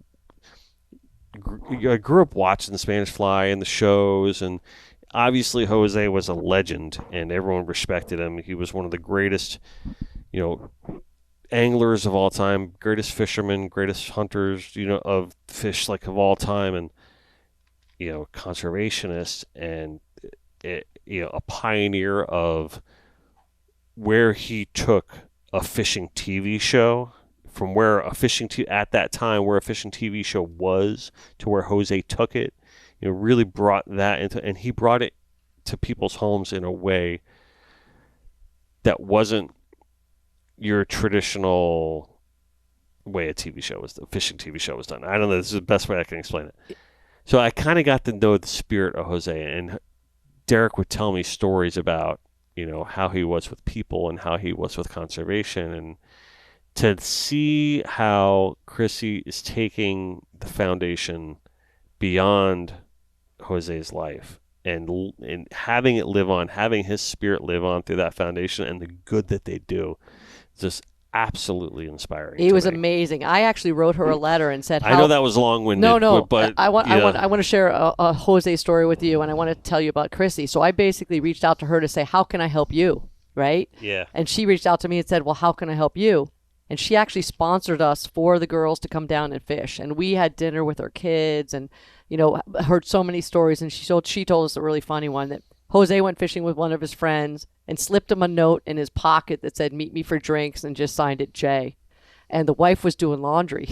I grew up watching the Spanish Fly and the shows, and obviously Jose was a legend and everyone respected him. He was one of the greatest, you know, anglers of all time, greatest fishermen, greatest hunters, you know, of fish like of all time, and you know, conservationist, and you know, a pioneer of where he took a fishing TV show from where a fishing at that time where a fishing TV show was to where Jose took it, you know, really brought that into, and he brought it to people's homes in a way that wasn't your traditional way a fishing TV show was done. I don't know. This is the best way I can explain it. So I kind of got to know the spirit of Jose, and Derek would tell me stories about, you know, how he was with people and how he was with conservation, and to see how Chrissy is taking the foundation beyond Jose's life and having it live on, having his spirit live on through that foundation and the good that they do, just absolutely inspiring. He was amazing. I actually wrote her a letter and said, I know that was long-winded. No, but I want to share a Jose story with you, and I want to tell you about Chrissy. So I basically reached out to her to say, how can I help you? Right? Yeah. And she reached out to me and said, well, how can I help you? And she actually sponsored us for the girls to come down and fish. And we had dinner with her kids and, you know, heard so many stories. And she told us a really funny one that Jose went fishing with one of his friends and slipped him a note in his pocket that said, meet me for drinks, and just signed it Jay. And the wife was doing laundry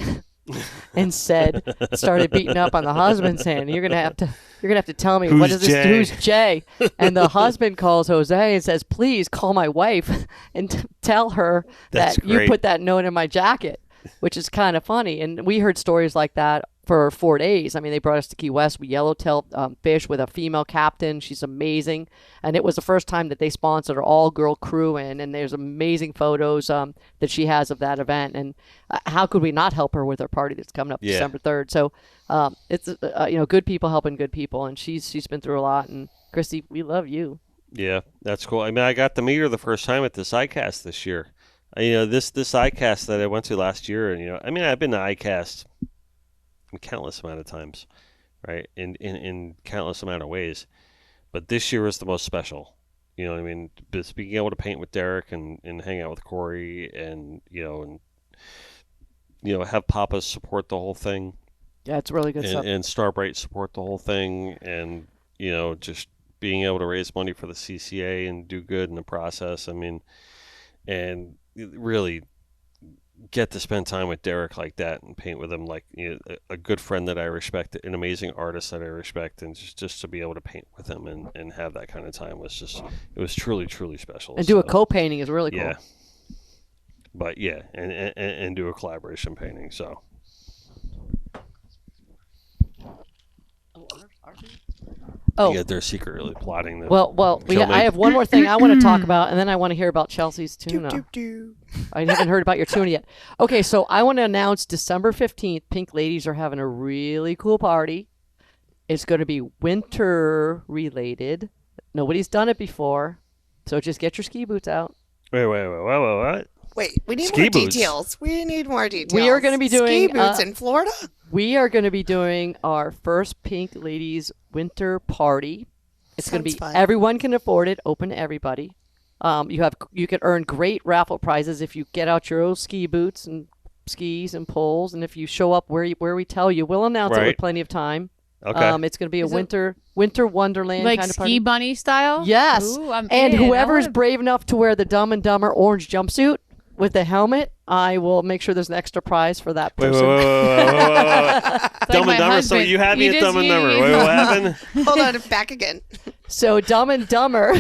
and started beating up on the husband, saying, you're gonna have to tell me who's Jay. And the husband calls Jose and says, please call my wife and tell her that you put that note in my jacket, which is kind of funny. And we heard stories like that for 4 days. I mean, they brought us to Key West. We yellowtail fish with a female captain. She's amazing. And it was the first time that they sponsored an all-girl crew in, and there's amazing photos that she has of that event. And how could we not help her with her party that's coming up December 3rd? So it's, you know, good people helping good people, and she's been through a lot. And Christy, we love you. Yeah, that's cool. I mean, I got to meet her the first time at this ICAST this year. You know, this ICAST that I went to last year, and, you know, I mean, I've been to ICAST countless amount of times, right, in countless amount of ways, but this year was the most special. You know what I mean? Just being able to paint with Derek and hang out with Corey, and you know, have Papa support the whole thing. Yeah, it's really good stuff. And Starbright support the whole thing, and you know, just being able to raise money for the CCA and do good in the process. I mean, and really get to spend time with Derek like that and paint with him like, you know, a good friend that I respect, an amazing artist that I respect, and just to be able to paint with him and have that kind of time was just, it was truly, truly special. And do a co-painting is really cool. Yeah. But yeah, and do a collaboration painting. So. Oh, yeah, they're secretly plotting the. Well, I have one more thing I want to talk about, and then I want to hear about Chelsea's tuna. I haven't heard about your tuna yet. Okay, so I want to announce December 15th, Pink Ladies are having a really cool party. It's going to be winter related. Nobody's done it before, so just get your ski boots out. Wait, what? Wait, we need Ski more boots. details. We need more details. We are going to be doing ski boots in Florida. We are going to be doing our first Pink Ladies winter party. It's going to be Sounds fun. everyone can afford it, open to everybody. You can earn great raffle prizes if you get out your old ski boots and skis and poles, and if you show up where we tell you. We'll announce it Right. with plenty of time. Okay. It's going to be a Is it winter wonderland like kind of ski party. bunny style. Yes. Ooh, I'm and in. whoever's I wanna- brave enough to wear the Dumb and Dumber orange jumpsuit with the helmet, I will make sure there's an extra prize for that Wait, person. It's Dumb my and Dumber. So husband. you had me You at just- Dumb and you- Dumber. you- Wait, what happened? Hold on, back again. So Dumb and Dumber.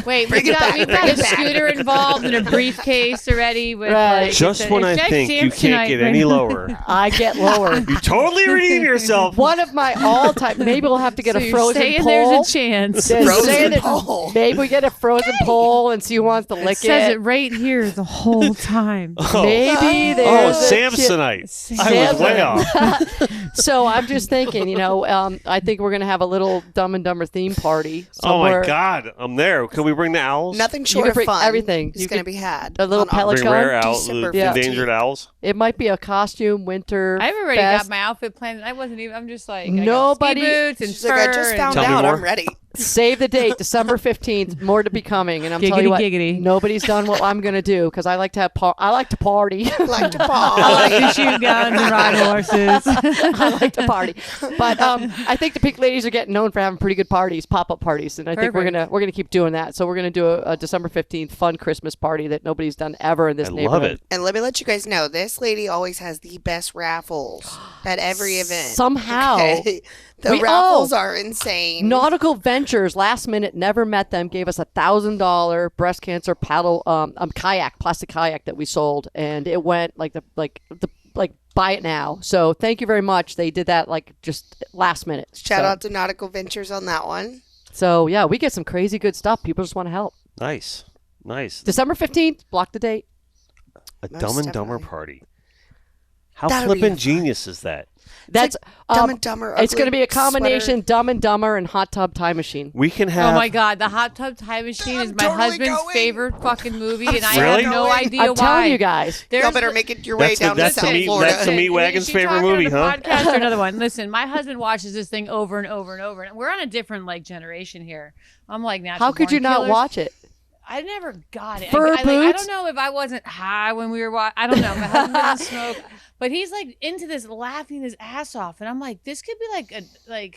Wait, Bring we've it got, back, we've bring got a it back. scooter involved and a briefcase already. With, Right. like, Just it's a- when I it's Jack think you Samsonite can't get right any now. lower, I get lower. you totally redeem yourself. One of my all-time. Maybe we'll have to get So a you're frozen saying pole. there's a chance. They're Frozen saying that pole. Maybe we get a frozen pole and see who wants to It lick says it. it right here the whole time. Maybe Oh, there's a Samsonite. I was way off. So I'm just thinking, I think we're gonna have a little Dumb and Dumber theme party Oh somewhere. my God, I'm there. Can we bring the owls? Nothing You short can of bring fun. everything. is You going to could- be had. a little on pellet Bring gun? rare owls, December endangered 15th. owls. It might be a costume winter. I've already fest. got my outfit planned. I wasn't even. I'm just like I got Nobody- ski boots and She's fur. like, I just and- found Tell me out. more. I'm ready. Save the date, December 15th. More to be coming, and I'm telling you what, Giggity, giggity. nobody's done what I'm gonna do because I like to have I like to party. Like to I like party. to shoot guns and ride horses. I like to party, but I think the Pink Ladies are getting known for having pretty good parties, pop-up parties, and I think we're Perfect. gonna keep doing that. So we're gonna do a December 15th fun Christmas party that nobody's done ever in this I neighborhood. love it. And let me let you guys know, this lady always has the best raffles at every event. Somehow, Okay? The We- raffles are insane. Nautical Ventures last minute, never met them, gave us $1,000 breast cancer paddle kayak, plastic kayak that we sold, and it went like buy it now. So thank you very much. They did that like just last minute. Shout So- out to Nautical Ventures on that one. So yeah, we get some crazy good stuff. People just want to help. Nice. December 15th, block the date. A Most Dumb and Dumber definitely. party. How That'll be flippin' fun. genius is that? That's Dumb and Dumber. It's going to ugly be a combination sweater. Dumb and Dumber and Hot Tub Time Machine. We can have. Oh my God, the Hot Tub Time Machine is I'm my totally husband's going. favorite fucking movie, and I Really? have no Going. idea I'm why. telling you guys. Y'all There's better the- make it your way That's the- down that's to the South meat- Florida. that's the meat wagon's Is she favorite talking on movie, the huh? Podcast or another one. Listen, my husband watches this thing over and over and over, and we're on a different generation here. I'm like natural. How could you born not killers. watch it? I never got it. Fur I boots? don't know if I wasn't high when we were watching. I don't know. My husband doesn't smoke, but he's like into this, laughing his ass off, and I'm like, this could be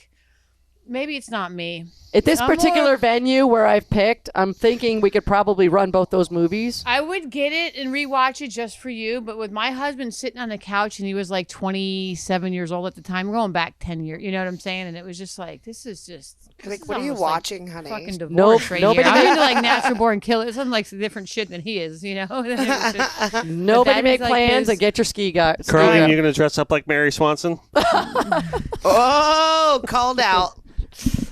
maybe it's not me. At this I'm particular more- venue where I've picked, I'm thinking we could probably run both those movies. I would get it and rewatch it just for you, but with my husband sitting on the couch and he was like 27 years old at the time, we're going back 10 years, you know what I'm saying? And it was just like, this is just. Like, this what is are you almost like watching, honey? Fucking divorce Nope, right nobody here. I'm made- into like natural born killers. Something like different shit than he is, you know? It was just- Nobody that make is like plans his- and get your ski guy. Carolyn, you're going to dress up like Mary Swanson? Oh, called out.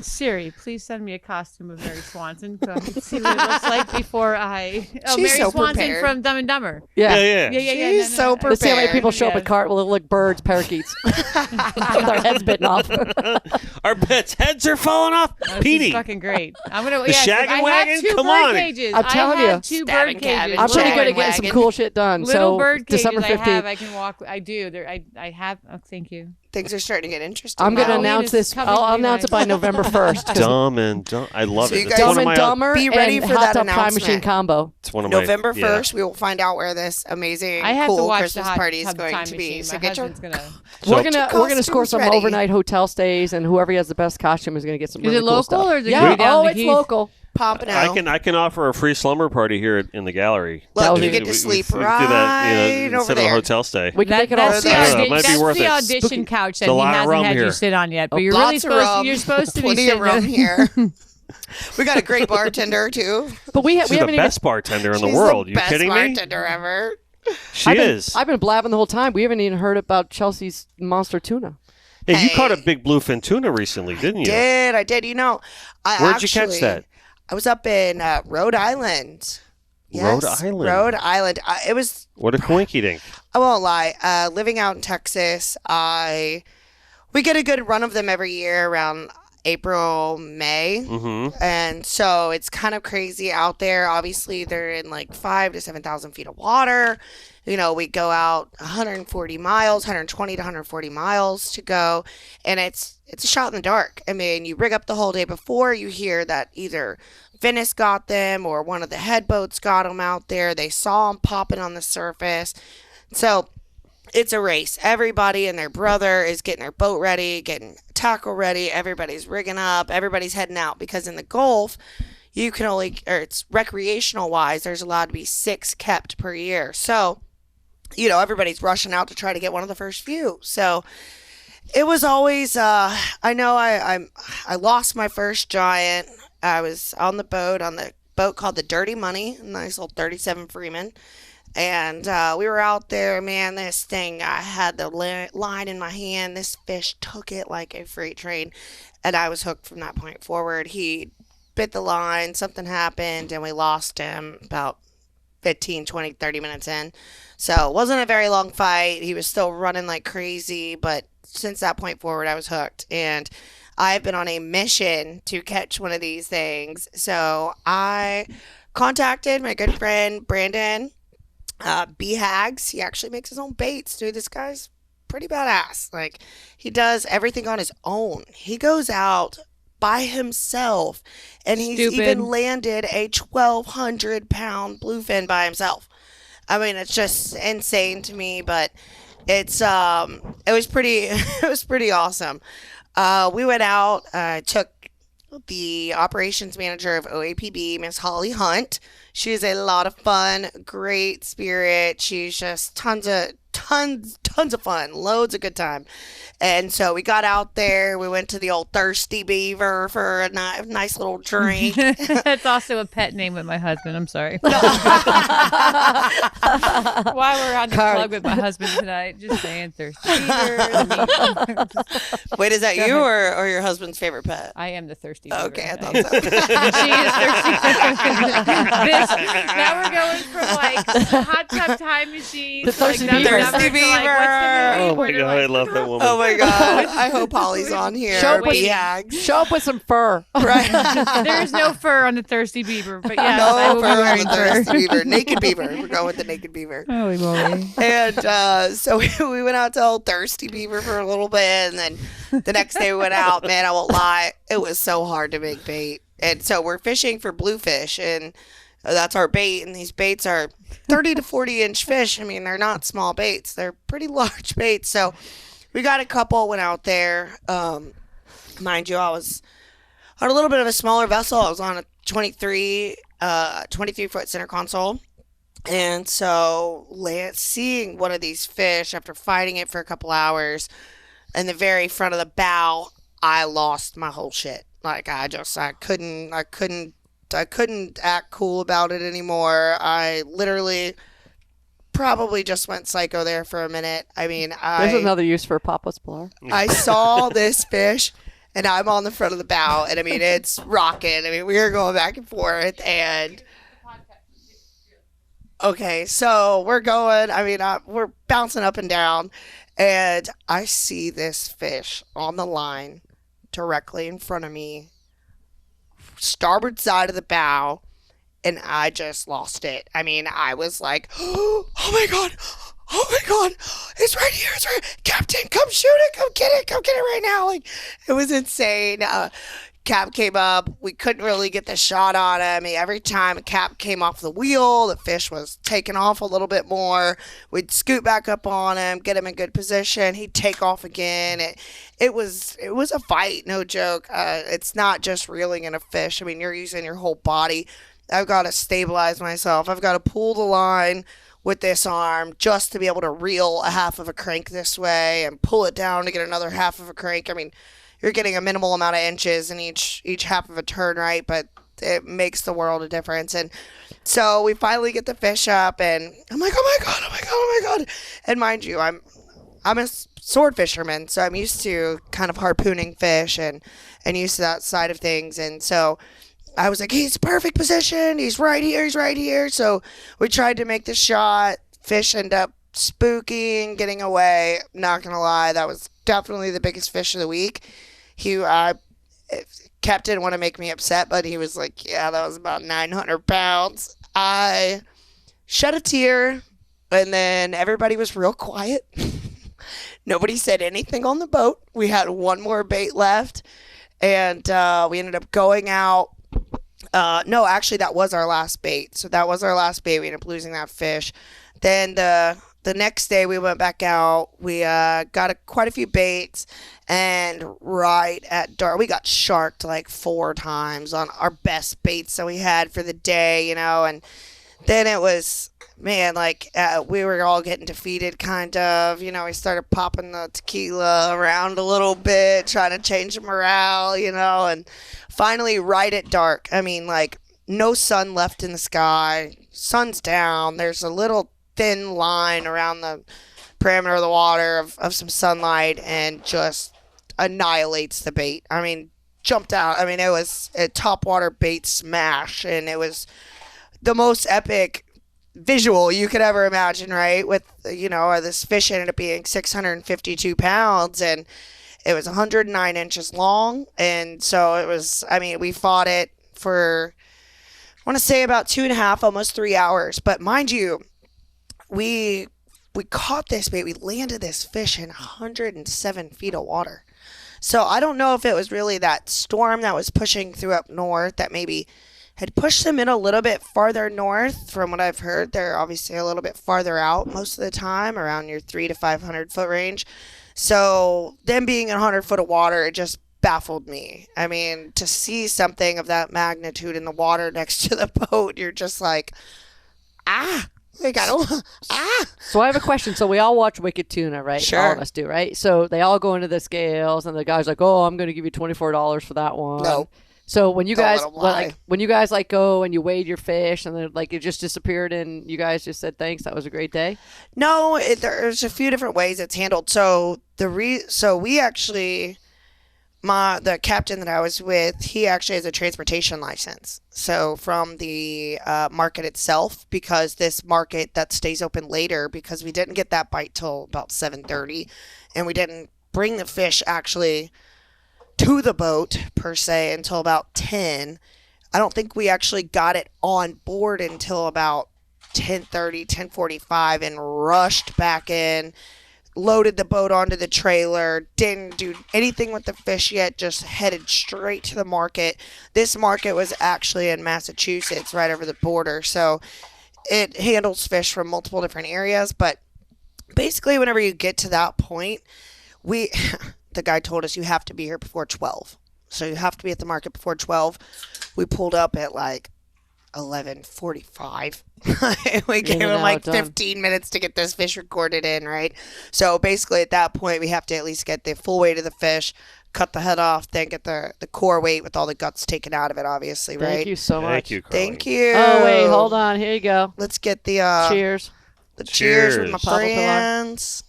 Siri, please send me a costume of Mary Swanson so I can see what it looks like before I. Oh, She's Mary so Swanson prepared. from Dumb and Dumber. Yeah. Yeah. Yeah. She's so Let's see how many prepared. people show up Yes. at cart will look like birds, parakeets, with their heads bitten off. Our pets' heads are falling off. This Petey. is fucking great. I'm gonna. The yes, shaggin' I wagon? have 2 Come bird on. cages. I'm telling I have you. 2 Stabbing bird cages. cabin. I'm pretty good Shaggin' at getting some wagon. cool shit done. Little So bird cages December I have. 15th. I can walk. I do. I have. Oh, thank you. Things are starting to get interesting. I'm going to now. announce It's this. coming I'll to you announce it by guys. November 1st. 'cause Dumb and Dumb. I love So it. you It's guys- one Dumb of and my. Dumber Be ready and for Hot that Tub Time announcement. Machine combo. It's one of my. November yeah. 1st, we will find out where this amazing, I have to cool watch Christmas the hot party is tub going time to machine. be. My So get your husband's gonna. So- We're gonna score costumes some ready. overnight hotel stays, and whoever has the best costume is gonna get some. Is really it cool local stuff. or is it yeah? gonna be down Oh, the it's Keith? local. Pompano. I can offer a free slumber party here in the gallery. Look, That you would get be- to We sleep do right that, over instead of there. a hotel stay. We can make it all That's the, I don't know, it might be that's worth the it. audition Spooky. couch a that he lot of hasn't rum had here. you sit on yet. But you're really Lots of rum. You're supposed to be Plenty of sitting rum here. We got a great bartender too. But we She's haven't the even. best bartender in the She's world. the You best kidding me? bartender ever. She I've been, is. I've been blabbing the whole time. We haven't even heard about Chelsea's monster tuna. Hey, you Hey. caught a big bluefin tuna recently, didn't you? I did. You know, Where'd you catch that? I was up in Rhode Island. Yes, Rhode Island. Rhode Island. It was. What a coinky dink. I won't lie. Living out in Texas, we get a good run of them every year around April, May. Mm-hmm. And so it's kind of crazy out there. Obviously, they're in like 5 to 7,000 feet of water. You know, we go out 140 miles, 120 to 140 miles to go. And it's a shot in the dark. I mean, you rig up the whole day before. You hear that either Venice got them or one of the head boats got them out there. They saw them popping on the surface. So it's a race. Everybody and their brother is getting their boat ready, getting tackle ready. Everybody's rigging up. Everybody's heading out because in the Gulf, you can only, or it's recreational wise, there's allowed to be 6 kept per year. So, you know, everybody's rushing out to try to get one of the first few. So it was always, I know I lost my first giant. I was on the boat called the Dirty Money, a nice little 37 Freeman. And we were out there, man, this thing, I had the line in my hand. This fish took it like a freight train. And I was hooked from that point forward. He bit the line, something happened, and we lost him about 15, 20, 30 minutes in. So it wasn't a very long fight. He was still running like crazy. But since that point forward, I was hooked. And I've been on a mission to catch one of these things. So I contacted my good friend, Brandon. B Hags, he actually makes his own baits, dude. This guy's pretty badass. Like, he does everything on his own. He goes out by himself, and he's even landed a 1,200-pound bluefin by himself. I mean, it's just insane to me, but it's it was pretty it was pretty awesome. We went out, took the operations manager of OAPB, Miss Holly Hunt. She's a lot of fun, great spirit. She's just tons of fun, loads of good time. And so we got out there. We went to the old Thirsty Beaver for a nice little drink. That's also a pet name with my husband. I'm sorry. While we're on the plug with my husband tonight, just saying Thirsty Beaver. Wait, is that you or your husband's favorite pet? I am the Thirsty Beaver. Okay, I thought so. She is Thirsty. Now we're going from like hot tub time machine. The Thirsty like, Beaver. Thirsty Beaver. Oh my god, I love that woman. Oh my god! I hope Holly's on here. Show up with some fur. Right. There's no fur on the Thirsty Beaver, but yes, No I will be fur on wearing the fur. Thirsty Beaver. Naked Beaver. We're going with the Naked Beaver. Holy moly. And so we went out to Old Thirsty Beaver for a little bit, and then the next day we went out. Man, I won't lie, it was so hard to make bait. And so we're fishing for bluefish, and that's our bait. And these baits are 30 to 40-inch fish. I mean, they're not small baits. They're pretty large baits. So we got a couple, went out there. Mind you, I was on a little bit of a smaller vessel. I was on a 23-foot center console. And so seeing one of these fish after fighting it for a couple hours in the very front of the bow, I lost my whole shit. Like, I couldn't act cool about it anymore. I literally probably just went psycho there for a minute. I mean, There's another use for a Papa's blower. I saw this fish, and I'm on the front of the bow, and I mean, it's rocking. I mean, we were going back and forth, and okay, so we're going. I mean, we're bouncing up and down, and I see this fish on the line directly in front of me, starboard side of the bow, and I just lost it. I mean, I was like, oh my god, it's right here, it's right, Captain, come shoot it, come get it right now. Like, it was insane. Cap came up, we couldn't really get the shot on him. I mean, every time a Cap came off the wheel, the fish was taking off a little bit more. We'd scoot back up on him, get him in good position, he'd take off again. It was a fight, no joke. It's not just reeling in a fish. I mean, you're using your whole body. I've got to stabilize myself. I've got to pull the line with this arm just to be able to reel a half of a crank this way and pull it down to get another half of a crank. I mean, you're getting a minimal amount of inches in each half of a turn, right? But it makes the world of difference. And so we finally get the fish up, and I'm like, oh my god. And mind you, I'm a sword fisherman, so I'm used to kind of harpooning fish and used to that side of things. And so I was like, he's perfect position. He's right here. So we tried to make the shot. Fish end up spooking, getting away. Not gonna lie, that was definitely the biggest fish of the week. It Cap didn't want to make me upset, but he was like, yeah, that was about 900 pounds. I shed a tear, and then everybody was real quiet. Nobody said anything on the boat. We had one more bait left, and we ended up going out. No, actually, that was our last bait. So that was our last bait. We ended up losing that fish. Then the next day we went back out. We got quite a few baits, and right at dark we got sharked like 4 times on our best baits that we had for the day, and then it was, man, like we were all getting defeated kind of, we started popping the tequila around a little bit, trying to change the morale, and finally right at dark, I mean, like no sun left in the sky, sun's down, there's a little thin line around the perimeter of the water of some sunlight, and just annihilates the bait. I mean, jumped out. I mean, it was a top water bait smash, and it was the most epic visual you could ever imagine, right? With, this fish ended up being 652 pounds, and it was 109 inches long. And so it was, I mean, we fought it for, I want to say about 2.5, almost 3 hours. But mind you, we caught this bait. We landed this fish in 107 feet of water. So I don't know if it was really that storm that was pushing through up north that maybe had pushed them in a little bit farther north. From what I've heard, they're obviously a little bit farther out most of the time, around your 300 to 500 foot range. So them being in 100 foot of water, it just baffled me. I mean, to see something of that magnitude in the water next to the boat, you're just like, like, I don't, So I have a question. So we all watch Wicked Tuna, right? Sure. All of us do, right? So they all go into the scales, and the guy's like, "Oh, I'm going to give you $24 for that one." No. So when you Don't guys let 'em lie. when you guys go and you weighed your fish, and then like it just disappeared, and you guys just said thanks, that was a great day. No, there's a few different ways it's handled. So we actually, the captain that I was with, he actually has a transportation license. So from the market itself, because this market that stays open later, because we didn't get that bite till about 7:30, and we didn't bring the fish actually to the boat per se until about 10. I don't think we actually got it on board until about 10:30, 10:45, and rushed back in, loaded the boat onto the trailer, didn't do anything with the fish yet, just headed straight to the market. This market was actually in Massachusetts, right over the border, so it handles fish from multiple different areas. But basically, whenever you get to that point, the guy told us you have to be here before 12. So you have to be at the market before 12. We pulled up at like 11:45. We gave him like 15 minutes to get this fish recorded in, right? So basically at that point, we have to at least get the full weight of the fish, cut the head off, then get the core weight with all the guts taken out of it, obviously, right? Thank you so much. Thank you, Carolyn. Thank you. Oh wait, hold on. Here you go. Let's get the Cheers. the cheers with my Cheers. friends.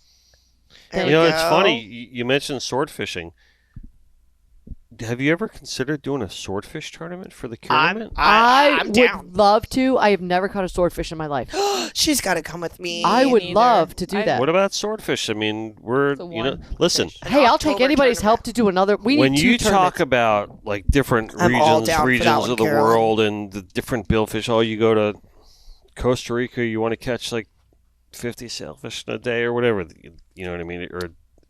There You we know, go. it's funny. You mentioned sword fishing. Have you ever considered doing a swordfish tournament for the tournament? I'm would down. love to. I have never caught a swordfish in my life. She's got to come with me. I would neither. love to do that. What about swordfish? I mean, It's a listen. fish. Hey, I'll take October anybody's tournament. help to do another. We When need 2 you talk tournaments. about like different I'm all regions down for that regions one, of the Carolyn. world and the different billfish, you go to Costa Rica, you want to catch like 50 sailfish in a day or whatever, you know what I mean? Or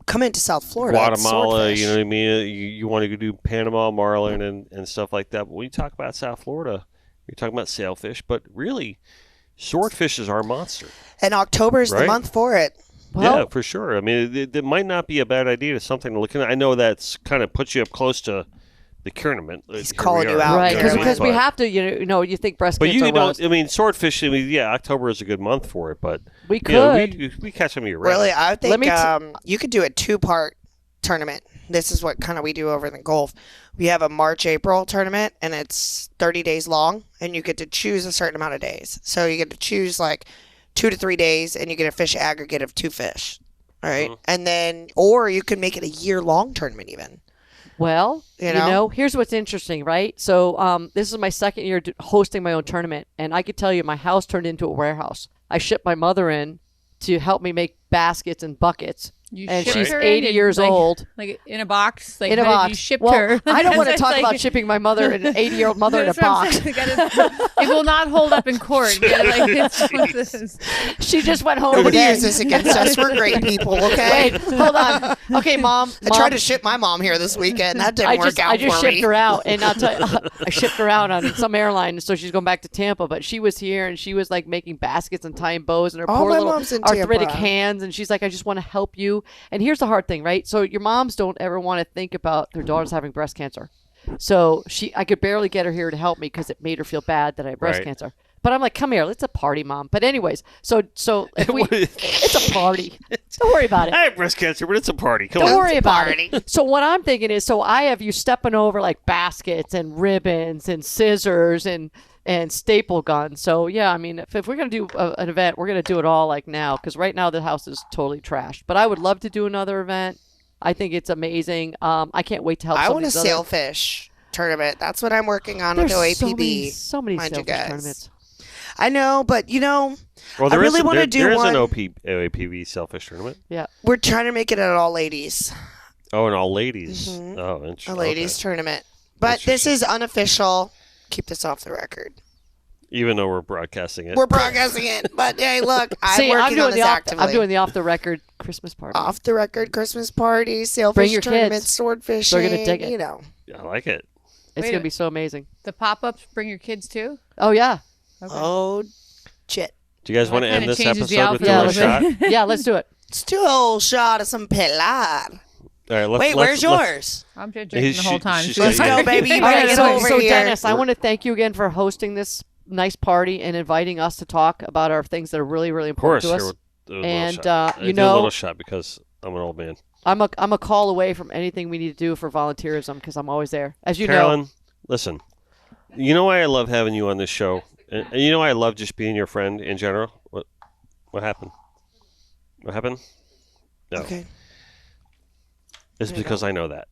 Come into South Florida. it's Guatemala, swordfish. you know what I mean? You want to do Panama, marlin, and stuff like that. But when you talk about South Florida, you're talking about sailfish. But really, swordfish is our monster. And October is the Right? month for it. Well, Yeah, for sure. I mean, it might not be a bad idea. It's something to look at. I know that's kind of puts you up close to the tournament. He's Here calling we you are, out, right? you know what I mean? Because we But- have to. You think breast But cancer you was. don't. I mean, swordfish. I mean, yeah, October is a good month for it. But We you know, could. we catch them year round. Really, I Let think me you could do a 2-part tournament. This is what kind of we do over in the Gulf. We have a March-April tournament, and it's 30 days long, and you get to choose a certain amount of days. So you get to choose like 2 to 3 days, and you get a fish aggregate of 2 fish. All right? And then, or you could make it a year-long tournament even. Well, You know? here's what's interesting, right? So this is my second year hosting my own tournament, and I could tell you my house turned into a warehouse. I shipped my mother in to help me make baskets and buckets, You and shipped she's her 80 in, years like, old. Like in a box. Like In a how did box. You shipped well, her. I don't want to It's talk like- about shipping my mother an 80-year-old mother in a That's what I'm box. saying. It will not hold up in court. Yeah, like, it's what this is. She just went home Nobody today. use this against us. We're great people, okay? Wait, hold on. Okay, Mom. I tried to ship my mom here this weekend. That didn't work out I just for shipped me. her out, and I'll tell you, I shipped her out on some airline, so she's going back to Tampa. But she was here, and she was like making baskets and tying bows, and her Oh, poor my little mom's in arthritic Tampa. hands. And she's like, I just want to help you. And here's the hard thing, right? So your moms don't ever want to think about their daughters having breast cancer. So I could barely get her here to help me because it made her feel bad that I have breast Right. cancer. But I'm like, come here, let's a party, Mom. But anyways, so if it's a party. Don't worry about it. I have breast cancer, but it's a party. Come Don't on. worry about party. it. So what I'm thinking is, so I have you stepping over like baskets and ribbons and scissors and staple guns. So yeah, I mean, if we're gonna do an event, we're gonna do it all like now, because right now the house is totally trashed. But I would love to do another event. I think it's amazing. I can't wait to help. I some want a of these other- sailfish tournament. That's what I'm working on There's with so OAPB. so many mind you sailfish guys. tournaments. I know, but Well, I there is really a- wanna there- do There is one. an OAPV selfish tournament. we're trying to make it an all ladies, Oh, and all ladies. Mhm. Oh, interesting. a ladies Okay. tournament. But this Interesting. is unofficial. Keep this off the record. Even though we're broadcasting it. We're broadcasting it, but hey, look, I'm See, working on this actively. I'm doing the off the record Christmas party. off the record Christmas party, Bring sailfish your tournament, kids. sword fishing. They're gonna dig it. You know, I like it. It's Wait gonna a- be so amazing. The pop-ups bring your kids too? Oh yeah, Okay. oh shit. Do you guys That want to end kinda this changes the episode with outfit a a little little shot? yeah. Let's do it. Let's do a whole shot of some pilar. All right, Wait, where's yours? I'm just drinking the whole time. she's Let's Yeah. go, baby. You All better right, get so, over so here. Dennis, I want to thank you again for hosting this nice party and inviting us to talk about our things that are really, really Of course. important Here, to us. we'll do a little And, shot. you do a know- little shot because I'm an old man. I'm a call away from anything we need to do for volunteerism because I'm always there. As you know, Carolyn, listen. You know why I love having you on this show? And you know why I love just being your friend in general? What happened? What happened? No. Okay. It's because I know that.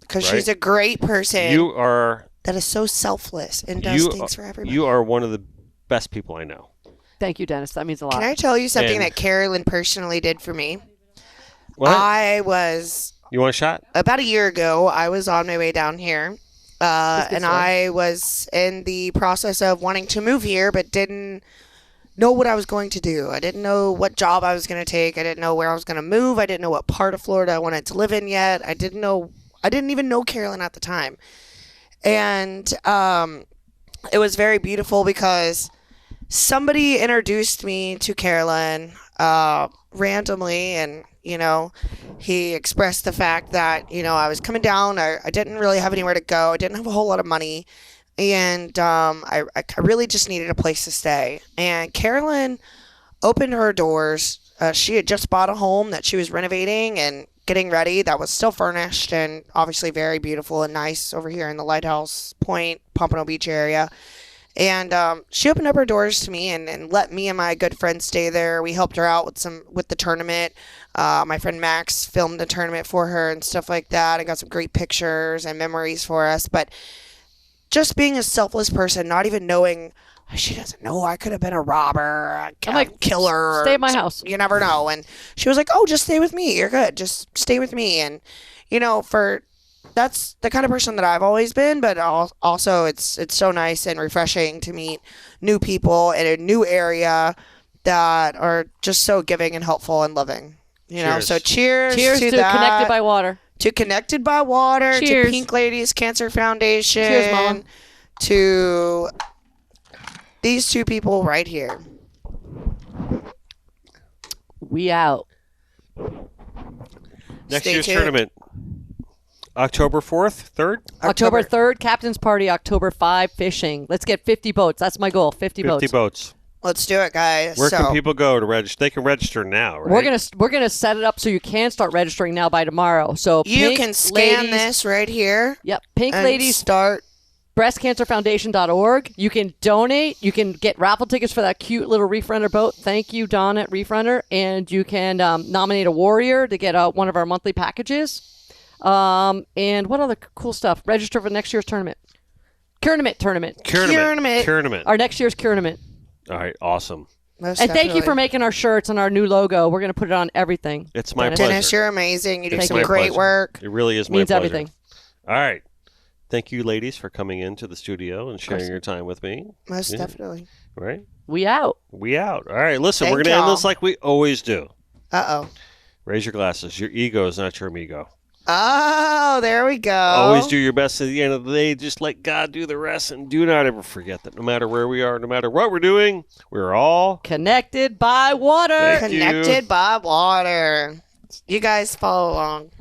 Because Right? she's a great person You are that is so selfless and does you, things for everybody. you are one of the best people I know. thank you, Dennis. That means a lot. Can I tell you something And- that Carolyn personally did for me? What? I was You want a shot? about a year ago. I was on my way down here, That's a good and story. I was in the process of wanting to move here, but didn't know what I was going to do. I didn't know what job I was going to take. I didn't know where I was going to move. I didn't know what part of Florida I wanted to live in yet. I didn't even know Carolyn at the time, and it was very beautiful because somebody introduced me to Carolyn randomly, and he expressed the fact that I was coming down. I didn't really have anywhere to go. I didn't have a whole lot of money, and I really just needed a place to stay. And Carolyn opened her doors. She had just bought a home that she was renovating and getting ready, that was still furnished and obviously very beautiful and nice over here in the Lighthouse Point, Pompano Beach area. And she opened up her doors to me and let me and my good friend stay there. We helped her out with the tournament. My friend Max filmed the tournament for her and stuff like that. I got some great pictures and memories for us. But just being a selfless person, not even knowing, she doesn't know I could have been a robber, I'm like, killer. stay at my house. You never know. And she was like, oh, just stay with me. You're good. Just stay with me. And, that's the kind of person that I've always been, but also it's so nice and refreshing to meet new people in a new area that are just so giving and helpful and loving. Cheers. So cheers Cheers to that. Connected by Water. To Connected by Water, Cheers. to Pink Ladies Cancer Foundation, Cheers, Mama. to these two people right here. We out. Next Stay year's tuned. tournament, October 4th, 3rd? October 3rd, Captain's Party. October 5, fishing. Let's get 50 boats. That's my goal. 50 boats. 50 boats. Let's do it, guys. Where so, can people go to register? They can register now, right? We're gonna set it up so you can start registering now by tomorrow. So you Pink can scan Ladies, this right here Yep, Pink and Ladies start. breastcancerfoundation.org. You can donate. You can get raffle tickets for that cute little Reef Runner boat. Thank you, Don at Reef Runner. And you can nominate a warrior to get one of our monthly packages. And what other cool stuff? Register for next year's tournament. Tournament. Tournament. Tournament. Tournament. Our next year's tournament. All right, awesome. Most And thank you definitely. for making our shirts and our new logo. We're going to put it on everything. It's my Dennis. pleasure. Dennis, you're amazing. You do It's some my great pleasure. work. It really is my Means pleasure. everything. All right. Thank you, ladies, for coming into the studio and sharing your time with me. Most Yeah. definitely. Right? We out. We out. All right. Listen, Thank we're going to end y'all. this like we always do. Uh-oh. Raise your glasses. Your ego is not your amigo. Oh, there we go. Always do your best at the end of the day. Just let God do the rest. And do not ever forget that no matter where we are, no matter what we're doing, we're all Connected by water. Thank you. Connected by water. You guys follow along.